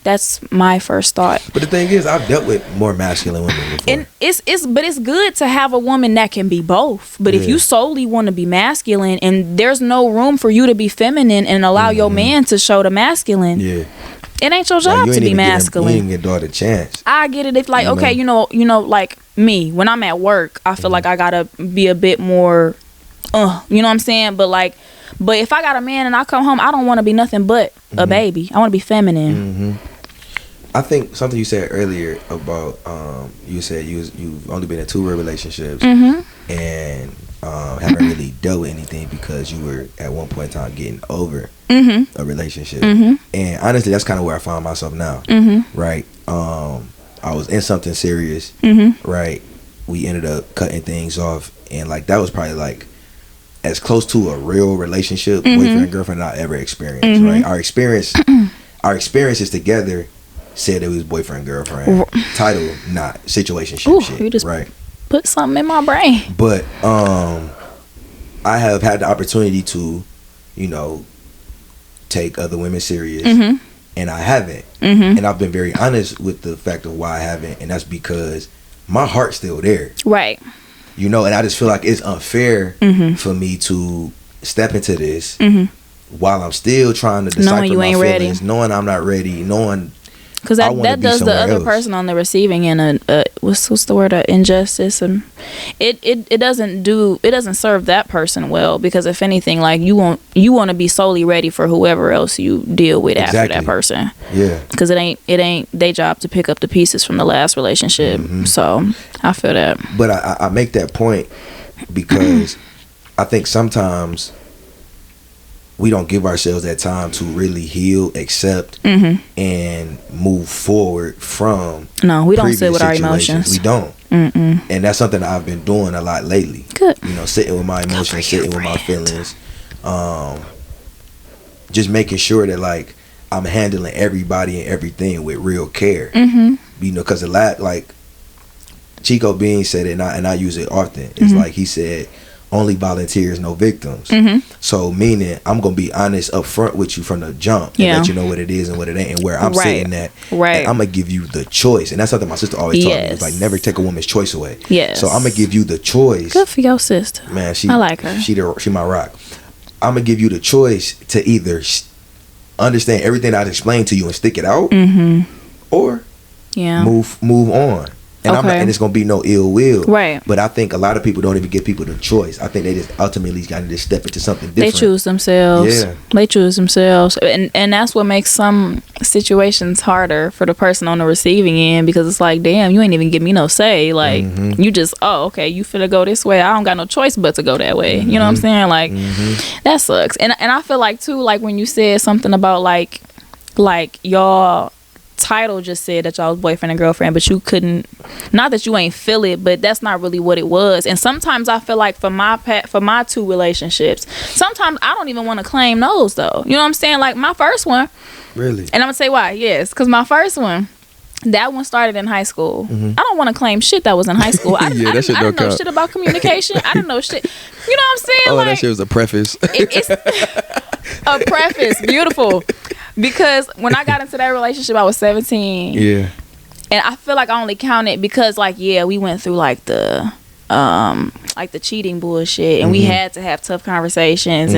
that's my first thought. But the thing is, I've dealt with more masculine women before. And it's good to have a woman that can be both. But if you solely want to be masculine and there's no room for you to be feminine and allow your man to show the masculine, it ain't your job to be masculine. You ain't get daughter a chance. I get it if like, okay, you know, like me, when I'm at work, I feel like I gotta be a bit more you know what I'm saying? But if I got a man and I come home, I don't want to be nothing but a baby. I want to be feminine. I think something you said earlier about you said you've only been in 2 real relationships and haven't really dealt with anything because you were at one point in time getting over a relationship. And honestly, that's kind of where I find myself now. Right? I was in something serious. Right? We ended up cutting things off, and like that was probably like as close to a real relationship, boyfriend and girlfriend, I ever experienced. Right? Our experiences together said it was boyfriend girlfriend. Title not situationship shit. You just right? Put something in my brain. But I have had the opportunity to, you know, take other women serious, and I haven't. And I've been very honest with the fact of why I haven't, and that's because my heart's still there. Right. You know, and I just feel like it's unfair for me to step into this while I'm still trying to decipher my feelings, knowing I'm not ready, knowing because that does the other person on the receiving end what's the word, injustice, and it doesn't serve that person well, because if anything, like you want to be solely ready for whoever else you deal with after that person. Yeah, because it ain't their job to pick up the pieces from the last relationship. So I feel that. But I make that point because I think sometimes we don't give ourselves that time to really heal, accept, and move forward from. No, we don't sit with our emotions. We don't. And that's something that I've been doing a lot lately. Good. You know, sitting with my emotions, sitting with my feelings. Just making sure that like I'm handling everybody and everything with real care. You know, because like Chico Bean said it, and I use it often. It's like he said, only volunteers, no victims. So meaning I'm gonna be honest up front with you from the jump and let you know what it is and what it ain't, and where I'm sitting at. Right. And I'm gonna give you the choice, and that's something my sister always taught me. It's like never take a woman's choice away. Yes. So I'm gonna give you the choice. Good for your sister. Man, I like her. She my rock. I'm gonna give you the choice to either understand everything I explained to you and stick it out, or move on. And and it's gonna be no ill will, right? But I think a lot of people don't even give people the choice. I think they just ultimately gotta just step into something different. They choose themselves. Yeah, they choose themselves, and that's what makes some situations harder for the person on the receiving end, because it's like, damn, you ain't even give me no say. Like you just, you finna go this way. I don't got no choice but to go that way. You know what I'm saying? Like that sucks. And I feel like too, like when you said something about like y'all title just said that y'all was boyfriend and girlfriend, but you couldn't, not that you ain't feel it, but that's not really what it was. And sometimes I feel like for my two relationships, sometimes I don't even want to claim those though. You know what I'm saying? Like my first one. Really? And I'm gonna say why. Yes, because my first one, that one started in high school. I don't want to claim shit that was in high school. I didn't know shit about communication. I didn't know shit. You know what I'm saying? Oh, like, that shit was a preface. It's a preface. Beautiful. Because when I got into that relationship, I was 17. Yeah. And I feel like I only counted because, like, yeah, we went through like the cheating bullshit, and we had to have tough conversations,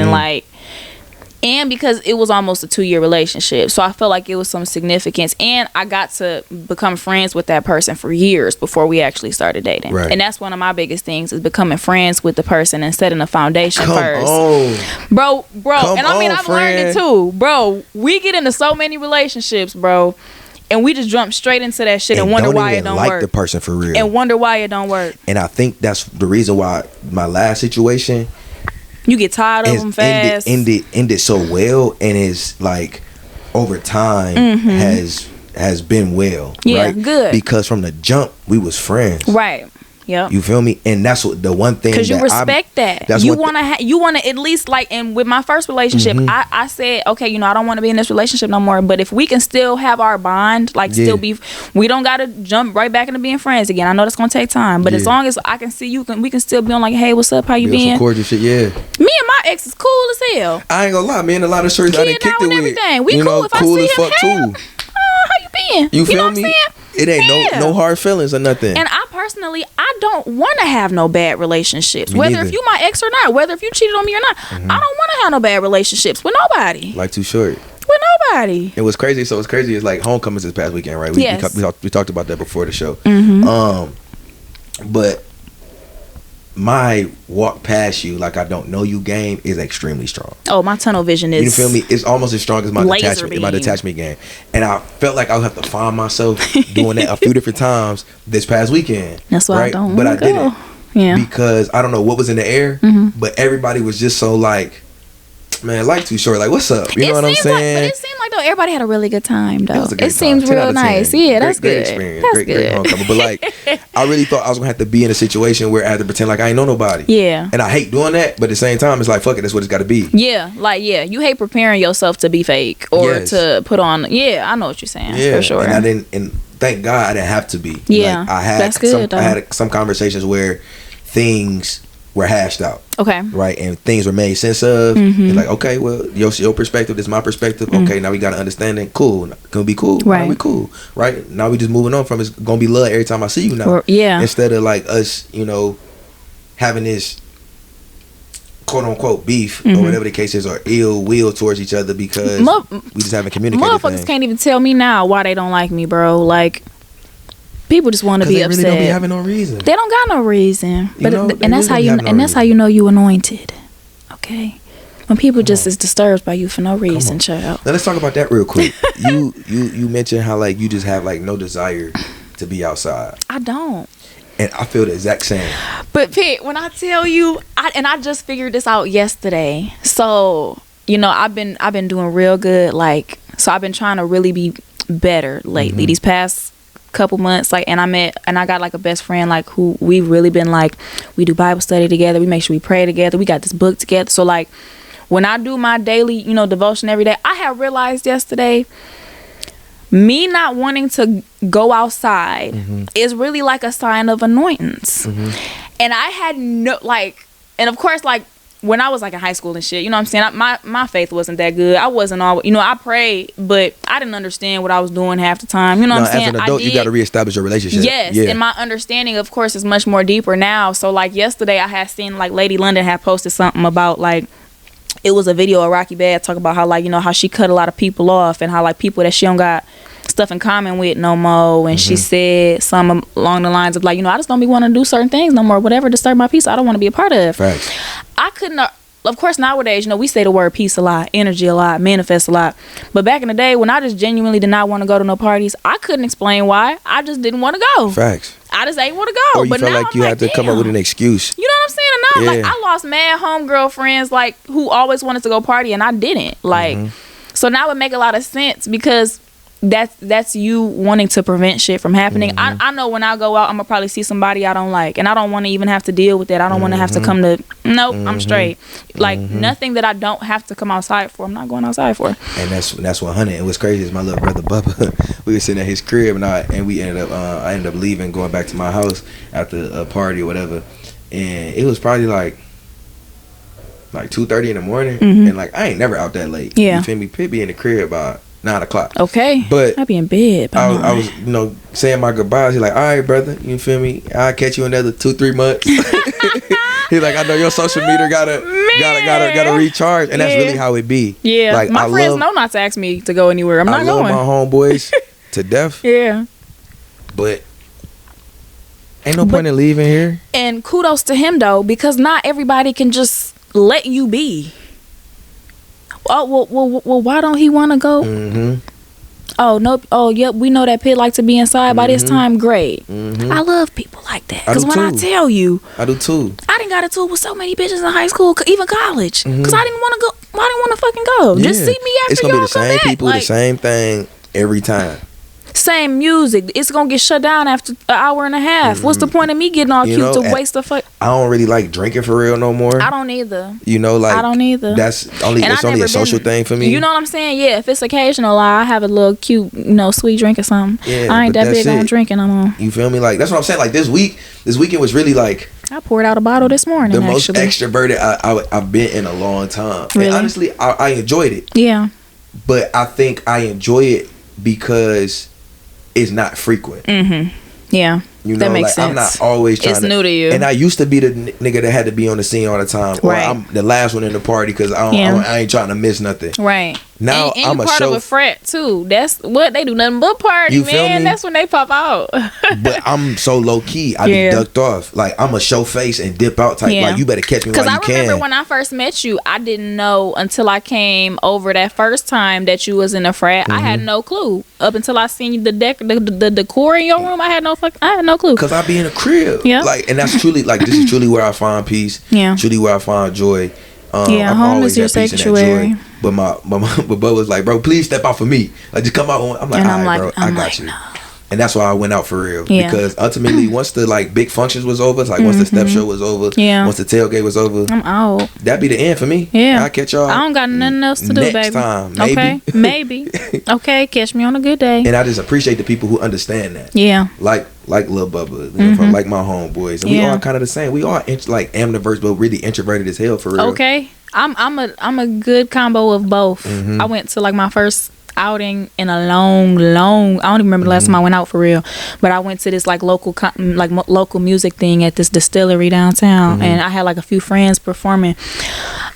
and because it was almost a 2-year relationship, so I felt like it was some significance, and I got to become friends with that person for years before we actually started dating. Right. And that's one of my biggest things, is becoming friends with the person and setting the foundation first. On. Bro, Come and I mean, on, I've learned it too, bro. We get into so many relationships, bro, and we just jump straight into that shit and wonder why it don't like work. the person for real. And wonder why it don't work. And I think that's the reason why my last situation, you get tired of them fast. Ended so well, and it's like over time has been well. Yeah, right? good. Because from the jump we was friends. Right. Yep. You feel me? And that's what the one thing, because you respect that. That's you want to you want to at least, like, and with my first relationship, I said, okay, you know, I don't want to be in this relationship no more, but if we can still have our bond, like, still be, we don't gotta jump right back into being friends again. I know that's gonna take time, but as long as I can see you, we can still be on, like, hey, what's up, how you been? Some cordial shit. Yeah, me and my ex is cool as hell. I ain't gonna lie, man, a lot of shirts I done kicked it with everything. We cool. If cool I as see him, fuck hey, too. How you been? You feel know what me? I'm saying? It ain't no hard feelings or nothing. And I personally, I don't want to have no bad relationships. Me whether neither. if you my ex or not, whether if you cheated on me or not, I don't want to have no bad relationships with nobody. Like too short. With nobody. And what's crazy? So what's crazy is like homecomings this past weekend, right? Yes. We talked about that before the show. But my walk past you like I don't know you game is extremely strong. Oh, my tunnel vision is. You feel me? It's almost as strong as my laser detachment game. And I felt like I would have to find myself doing that a few different times this past weekend. That's why right? I don't. But I didn't. Yeah. Because I don't know what was in the air, but everybody was just so like, man, like too short. Like, what's up? You know what I'm saying? But it seemed like though everybody had a really good time though. It seems real nice. Yeah, that's great good. Experience. That's great good. homecoming. But like, I really thought I was gonna have to be in a situation where I had to pretend like I ain't know nobody. Yeah. And I hate doing that, but at the same time, it's like, fuck it, that's what it's got to be. Yeah, like, yeah, you hate preparing yourself to be fake or to put on. Yeah, I know what you're saying. Yeah, for sure. And I didn't. And thank God I didn't have to be. Yeah, like, I had that's good. I had some conversations where things were hashed out. Okay. Right, and things were made sense of. It's like, okay, well, your perspective is my perspective. Okay, now we got to understand it. Cool, can we be cool? Right, now we cool. Right, now we just moving on from it's gonna be love every time I see you now. Yeah. Instead of like us, you know, having this quote unquote beef or whatever the case is, or ill will towards each other because we just haven't communicated. Motherfuckers can't even tell me now why they don't like me, bro. Like, people just want to be upset. They really don't be having no reason. They don't got no reason. But and that's how you know you anointed. Okay. When people just is disturbed by you for no reason, child. Now let's talk about that real quick. you mentioned how like you just have like no desire to be outside. I don't. And I feel the exact same. But Pitt, when I tell you, I just figured this out yesterday. So, you know, I've been doing real good. Like, so I've been trying to really be better lately. These past couple months, like, and I got like a best friend, like, who we've really been like, we do Bible study together, we make sure we pray together, we got this book together. So like, when I do my daily, you know, devotion every day, I have realized yesterday, me not wanting to go outside is really like a sign of anointings. And I had no, like, and of course, like, when I was like in high school and shit, you know what I'm saying? My faith wasn't that good. I wasn't all, you know, I prayed, but I didn't understand what I was doing half the time. You know what I'm saying? As an adult, you got to reestablish your relationship. Yes. And my understanding, of course, is much more deeper now. So like yesterday I had seen like Lady London had posted something about like, it was a video of Rocky Bad talk about how like, you know, how she cut a lot of people off and how like people that she don't got stuff in common with no more. And she said something along the lines of like, you know, I just don't be wanting to do certain things no more. Whatever disturb my peace, I don't want to be a part of. Facts. I couldn't. Of course, nowadays, you know, we say the word peace a lot, energy a lot, manifest a lot. But back in the day, when I just genuinely did not want to go to no parties, I couldn't explain why. I just didn't want to go. Facts. I just ain't want to go. Or you felt like you had to come up with an excuse. You know what I'm saying? And now, like, I lost mad homegirl friends, like, who always wanted to go party, and I didn't. Like, so now it make a lot of sense because that's you wanting to prevent shit from happening. I know when I go out, I'm gonna probably see somebody I don't like, and I don't want to even have to deal with that. I don't want to have to come to. Nope, I'm straight. Like nothing that I don't have to come outside for, I'm not going outside for. And that's 100. And what's crazy is my little brother Bubba. We were sitting at his crib, and we ended up. I ended up leaving, going back to my house after a party or whatever, and it was probably like 2:30 in the morning, and like I ain't never out that late. Yeah, you feel me? Pitt be in the crib by 9 o'clock. Okay, but I'd be in bed. I was saying my goodbyes. He's like, all right, brother, you feel me? I'll catch you another 2-3 months. He's like, I know your social media gotta recharge, and that's really how it be. Yeah, like my friends know not to ask me to go anywhere. I'm not going. I love my homeboys to death. Yeah, but ain't no point in leaving here. And kudos to him though, because not everybody can just let you be. Oh well, why don't he want to go? Oh no! Oh yep, we know that Pitt like to be inside by this time. Great. I love people like that, because when I tell you, I do too. I didn't got into it with so many bitches in high school, even college, because I didn't want to go. I didn't want to fucking go. Just see me after it's gonna y'all be the same people, the same thing every time. Same music. It's gonna get shut down after an hour and a half. What's the point of me getting all cute to waste the fuck? I don't really like drinking for real no more. I don't either. I don't either. That's only it's only a social thing for me. You know what I'm saying? Yeah, if it's occasional, I have a little cute, sweet drink or something. Yeah, I ain't that big on drinking no more. You feel me? Like that's what I'm saying. Like this weekend was really like. I poured out a bottle this morning. The most extroverted I've been in a long time. Really? And honestly, I enjoyed it. Yeah. But I think I enjoy it because it's not frequent. Yeah. That makes sense. I'm not always trying. It's new to you. And I used to be the nigga that had to be on the scene all the time. Or I'm the last one in the party because I ain't trying to miss nothing. Right. Now and I'm part of a frat too. That's what they do. Nothing but party, man. That's when they pop out. But I'm so low key. I be ducked off. Like I'm a show face and dip out type. Like you better catch me while you can. Because I remember when I first met you, I didn't know until I came over that first time that you was in a frat. I had no clue up until I seen the decor in your room. I had no clue. Because I be in a crib. Yeah. Like, and that's truly like this is truly where I find peace. Yeah. Truly where I find joy. I'm home is your sanctuary. But but Bo was like, bro, please step out for me. Like just come out. I'm like, all right, bro, I got you. No. And that's why I went out for real. Yeah. Because ultimately, once the like big functions was over, it's like once the step show was over, once the tailgate was over, I'm out. That'd be the end for me. Yeah. I'll catch y'all. I don't got nothing else to do, baby. Next time, maybe. Okay, maybe. Okay, catch me on a good day. And I just appreciate the people who understand that. Yeah. Like Lil Bubba, like my homeboys. And we all kind of the same. We all like ambiverse, but really introverted as hell for real. Okay. I'm a good combo of both. I went to like my first outing in a long I don't even remember the last time I went out for real, but I went to this like local music thing at this distillery downtown, and I had like a few friends performing.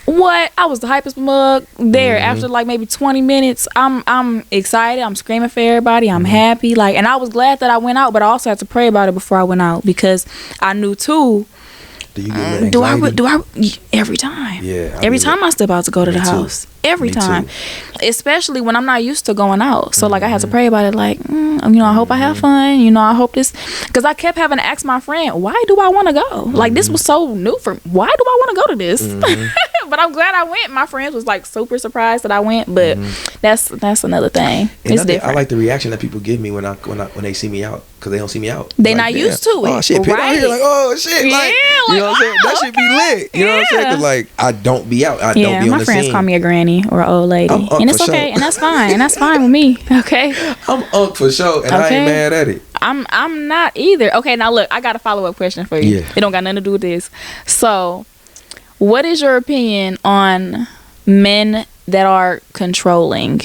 I was the hypest mug there. After like maybe 20 minutes, I'm excited, I'm screaming for everybody, I'm happy, like, and I was glad that I went out, but I also had to pray about it before I went out, because I knew too. Do you get anxiety? Do I every time? Yeah. Every time I step out to go to the house. Every time. Especially when I'm not used to going out. So like I had to pray about it, like, I hope I have fun. I hope this, because I kept having to ask my friend, why do I want to go? Like this was so new for me. Why do I want to go to this? But I'm glad I went. My friends was like super surprised that I went, but that's another thing. And it's different. I like the reaction that people give me when they see me out, because they don't see me out. They not used to it. Oh shit, Pitt out here, like, oh shit, like, you know what I'm saying? That should be lit. You know what I'm saying? Because like I don't be out. I don't be on the scene. My friends call me a granny or an old lady, and it's okay, and that's fine, and that's fine with me. Okay, I'm up for sure, and I ain't mad at it. I'm not either. Okay, now look, I got a follow-up question for you. It don't got nothing to do with this. So, what is your opinion on men that are controlling?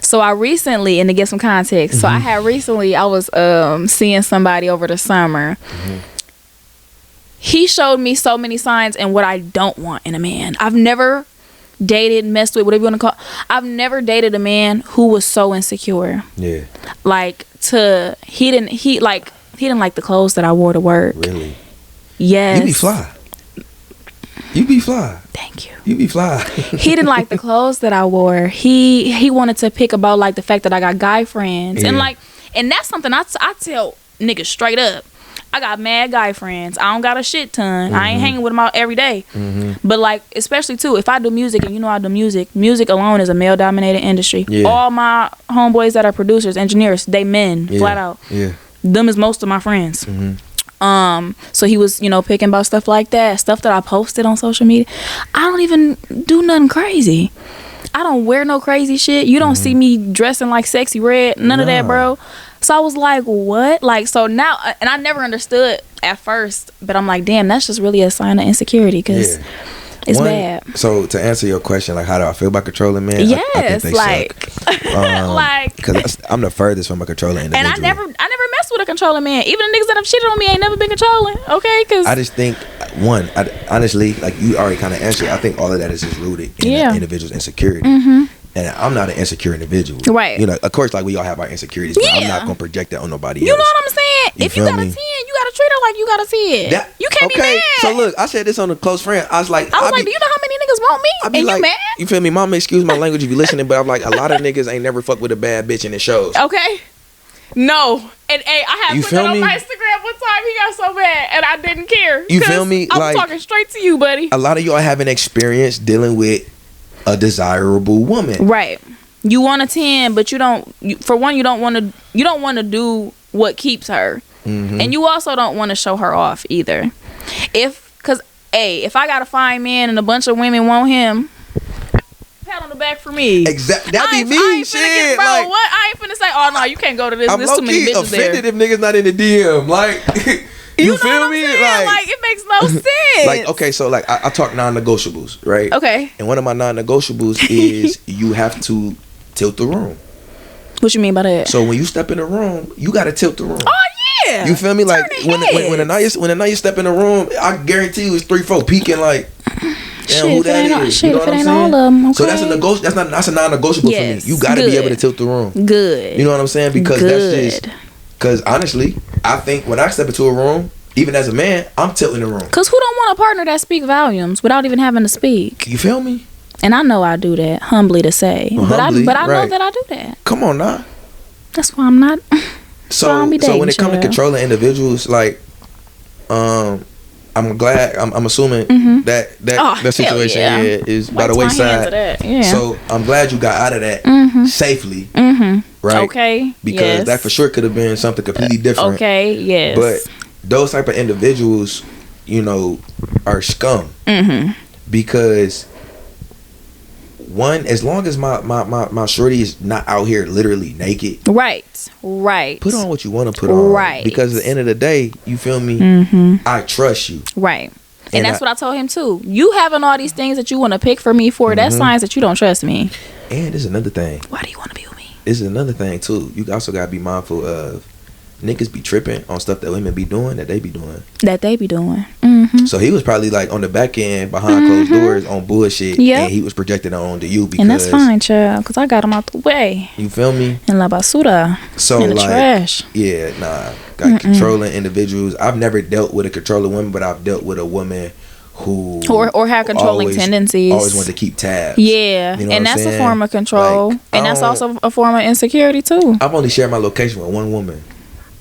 So I recently, and to get some context, so I was seeing somebody over the summer. He showed me so many signs and what I don't want in a man. I've never dated, messed with, whatever you want to call it. I've never dated a man who was so insecure. Yeah. Like he didn't like the clothes that I wore to work. Really? Yes. You be fly. You be fly. Thank you. You be fly. He didn't like the clothes that I wore. He wanted to pick about like the fact that I got guy friends. And that's something I tell niggas straight up. I got mad guy friends. I don't got a shit ton. I ain't hanging with them out every day. But like, especially too, if I do music, and you know I do music alone is a male dominated industry. Yeah. All my homeboys that are producers, engineers, they men, flat out. Yeah. Them is most of my friends. So he was, you know, picking about stuff like that, stuff that I posted on social media. I don't even do nothing crazy. I don't wear no crazy shit. You don't see me dressing like Sexy Red, none of that, bro. So I was like, what? Like, so now, and I never understood at first, but I'm like, damn, that's just really a sign of insecurity, because it's bad. So to answer your question, like, how do I feel about controlling men? Yes, I think they like, suck. Because I'm the furthest from a controlling individual. and I never messed with a controlling man. Even the niggas that have cheated on me ain't never been controlling. Okay, because I just think honestly, like you already kind of answered, I think all of that is just rooted in that individual's insecurity. And I'm not an insecure individual. Right. You know, of course, like we all have our insecurities, but I'm not going to project that on nobody else. You know what I'm saying? If you got a 10, you got to treat her like you got a 10. You can't be mad. So look, I said this on a close friend. I was like, do you know how many niggas want me? And like, you mad? You feel me? Mama, excuse my language if you listening, but I'm like, a lot of niggas ain't never fucked with a bad bitch in the shows. Okay. No. And hey, I had put that on my Instagram one time. He got so mad, and I didn't care. You feel me? I'm like, talking straight to you, buddy. A lot of y'all have an experience dealing with a desirable woman. Right. You want a 10, but you don't. For one, you don't want to do what keeps her, and you also don't want to show her off either. If I got a fine man and a bunch of women want him, pat on the back for me. Exactly. That be me. Shit. Bro, like, what? I ain't finna say, oh no, you can't go to this. There's too many bitches there. I'm offended if niggas not in the DM. Like, you feel me? Like, it makes no sense. Like, okay, so like I talk non-negotiables, right? Okay. And one of my non-negotiables is you have to tilt the room. What you mean by that? So when you step in the room, you gotta tilt the room. Oh yeah. You feel me? Like when Anaia step in the room, I guarantee you it's 3-4 peeking like. Damn, who that is? Shit, you know if what it I'm ain't saying? all of them, okay. So that's a non-negotiable for me. You gotta be able to tilt the room. Good. You know what I'm saying? Because that's just. Because honestly, I think when I step into a room, even as a man, I'm tilting the room. Because who don't want a partner that speak volumes without even having to speak? You feel me? And I know I do that, humbly to say. But I know that I do that. Come on now. That's why I'm not. So when it comes to controlling individuals, like, I'm glad. I'm assuming that situation is by the wayside. Yeah. So I'm glad you got out of that safely. Right. Okay. Because that for sure could have been something completely different. Okay. Yes. But those type of individuals, you know, are scum. Because one, as long as my shorty is not out here literally naked. Right. Put on what you want to put on. Right. Because at the end of the day, you feel me? I trust you. Right. And that's what I told him too. You having all these things that you want to pick for me for, that's signs that you don't trust me. And there's another thing. Why do you want to be with me? This is another thing too. You also gotta be mindful of niggas be tripping on stuff that women be doing that they be doing. So he was probably like on the back end behind closed doors on bullshit, and he was projecting on to you because, and that's fine, child, because I got him out the way. You feel me? In la basura. So in the like, trash. Yeah, nah. Got controlling individuals. I've never dealt with a controlling woman, but I've dealt with a woman who or have controlling tendencies. Always want to keep tabs. Yeah, you know and that's a form of control, like, and that's also a form of insecurity too. I've only shared my location with one woman.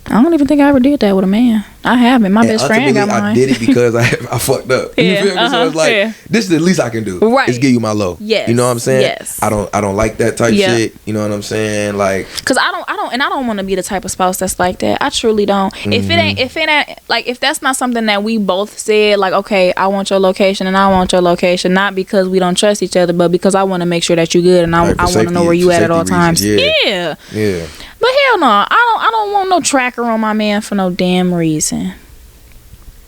I don't even think I ever did that with a man. I haven't. My best friend got mine. I did it because I fucked up. You feel me? So it's like, this is the least I can do. Right. Is give you my low. Yes. You know what I'm saying? Yes. I don't like that type shit. You know what I'm saying? Like, cause I don't want to be the type of spouse that's like that. I truly don't. If it ain't like, if that's not something that we both said, like, okay, I want your location and I want your location, not because we don't trust each other, but because I want to make sure that you're good and I want to know where you at all times. Yeah. But hell no, I don't want no tracker on my man for no damn reason.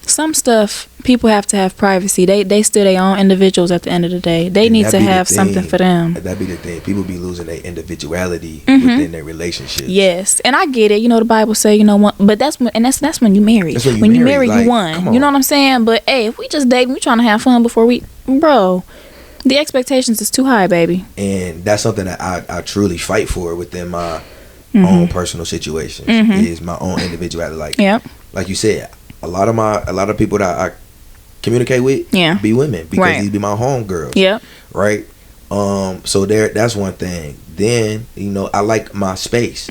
Some stuff, people have to have privacy. They still their own individuals at the end of the day. They need to have something for them. That be the thing. People be losing their individuality within their relationships. Yes, and I get it. You know, the Bible say, you know what, but that's when you marry. When you marry, like, you won. You know what I'm saying? But hey, if we just dating, we trying to have fun before we, bro. The expectations is too high, baby. And that's something that I truly fight for within my own personal situations. Is my own individuality. Like, like you said. A lot of people that I communicate with be women because these be my homegirls. Yeah. Right. So that's one thing. Then, you know, I like my space.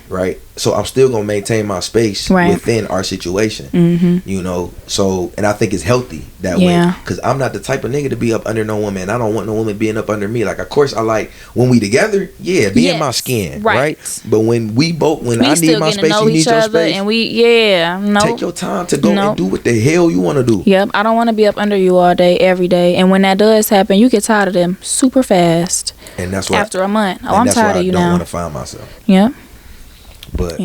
Right. So I'm still gonna maintain my space within our situation, you know. So, and I think it's healthy that way, because I'm not the type of nigga to be up under no woman. I don't want no woman being up under me. Like, of course, I like when we together, be in my skin, right? But when I need my space, you need your space, and take your time to go and do what the hell you want to do. Yep, I don't want to be up under you all day, every day. And when that does happen, you get tired of them super fast. And that's why after a month, I'm tired of you now. I don't want to find myself. Yeah. But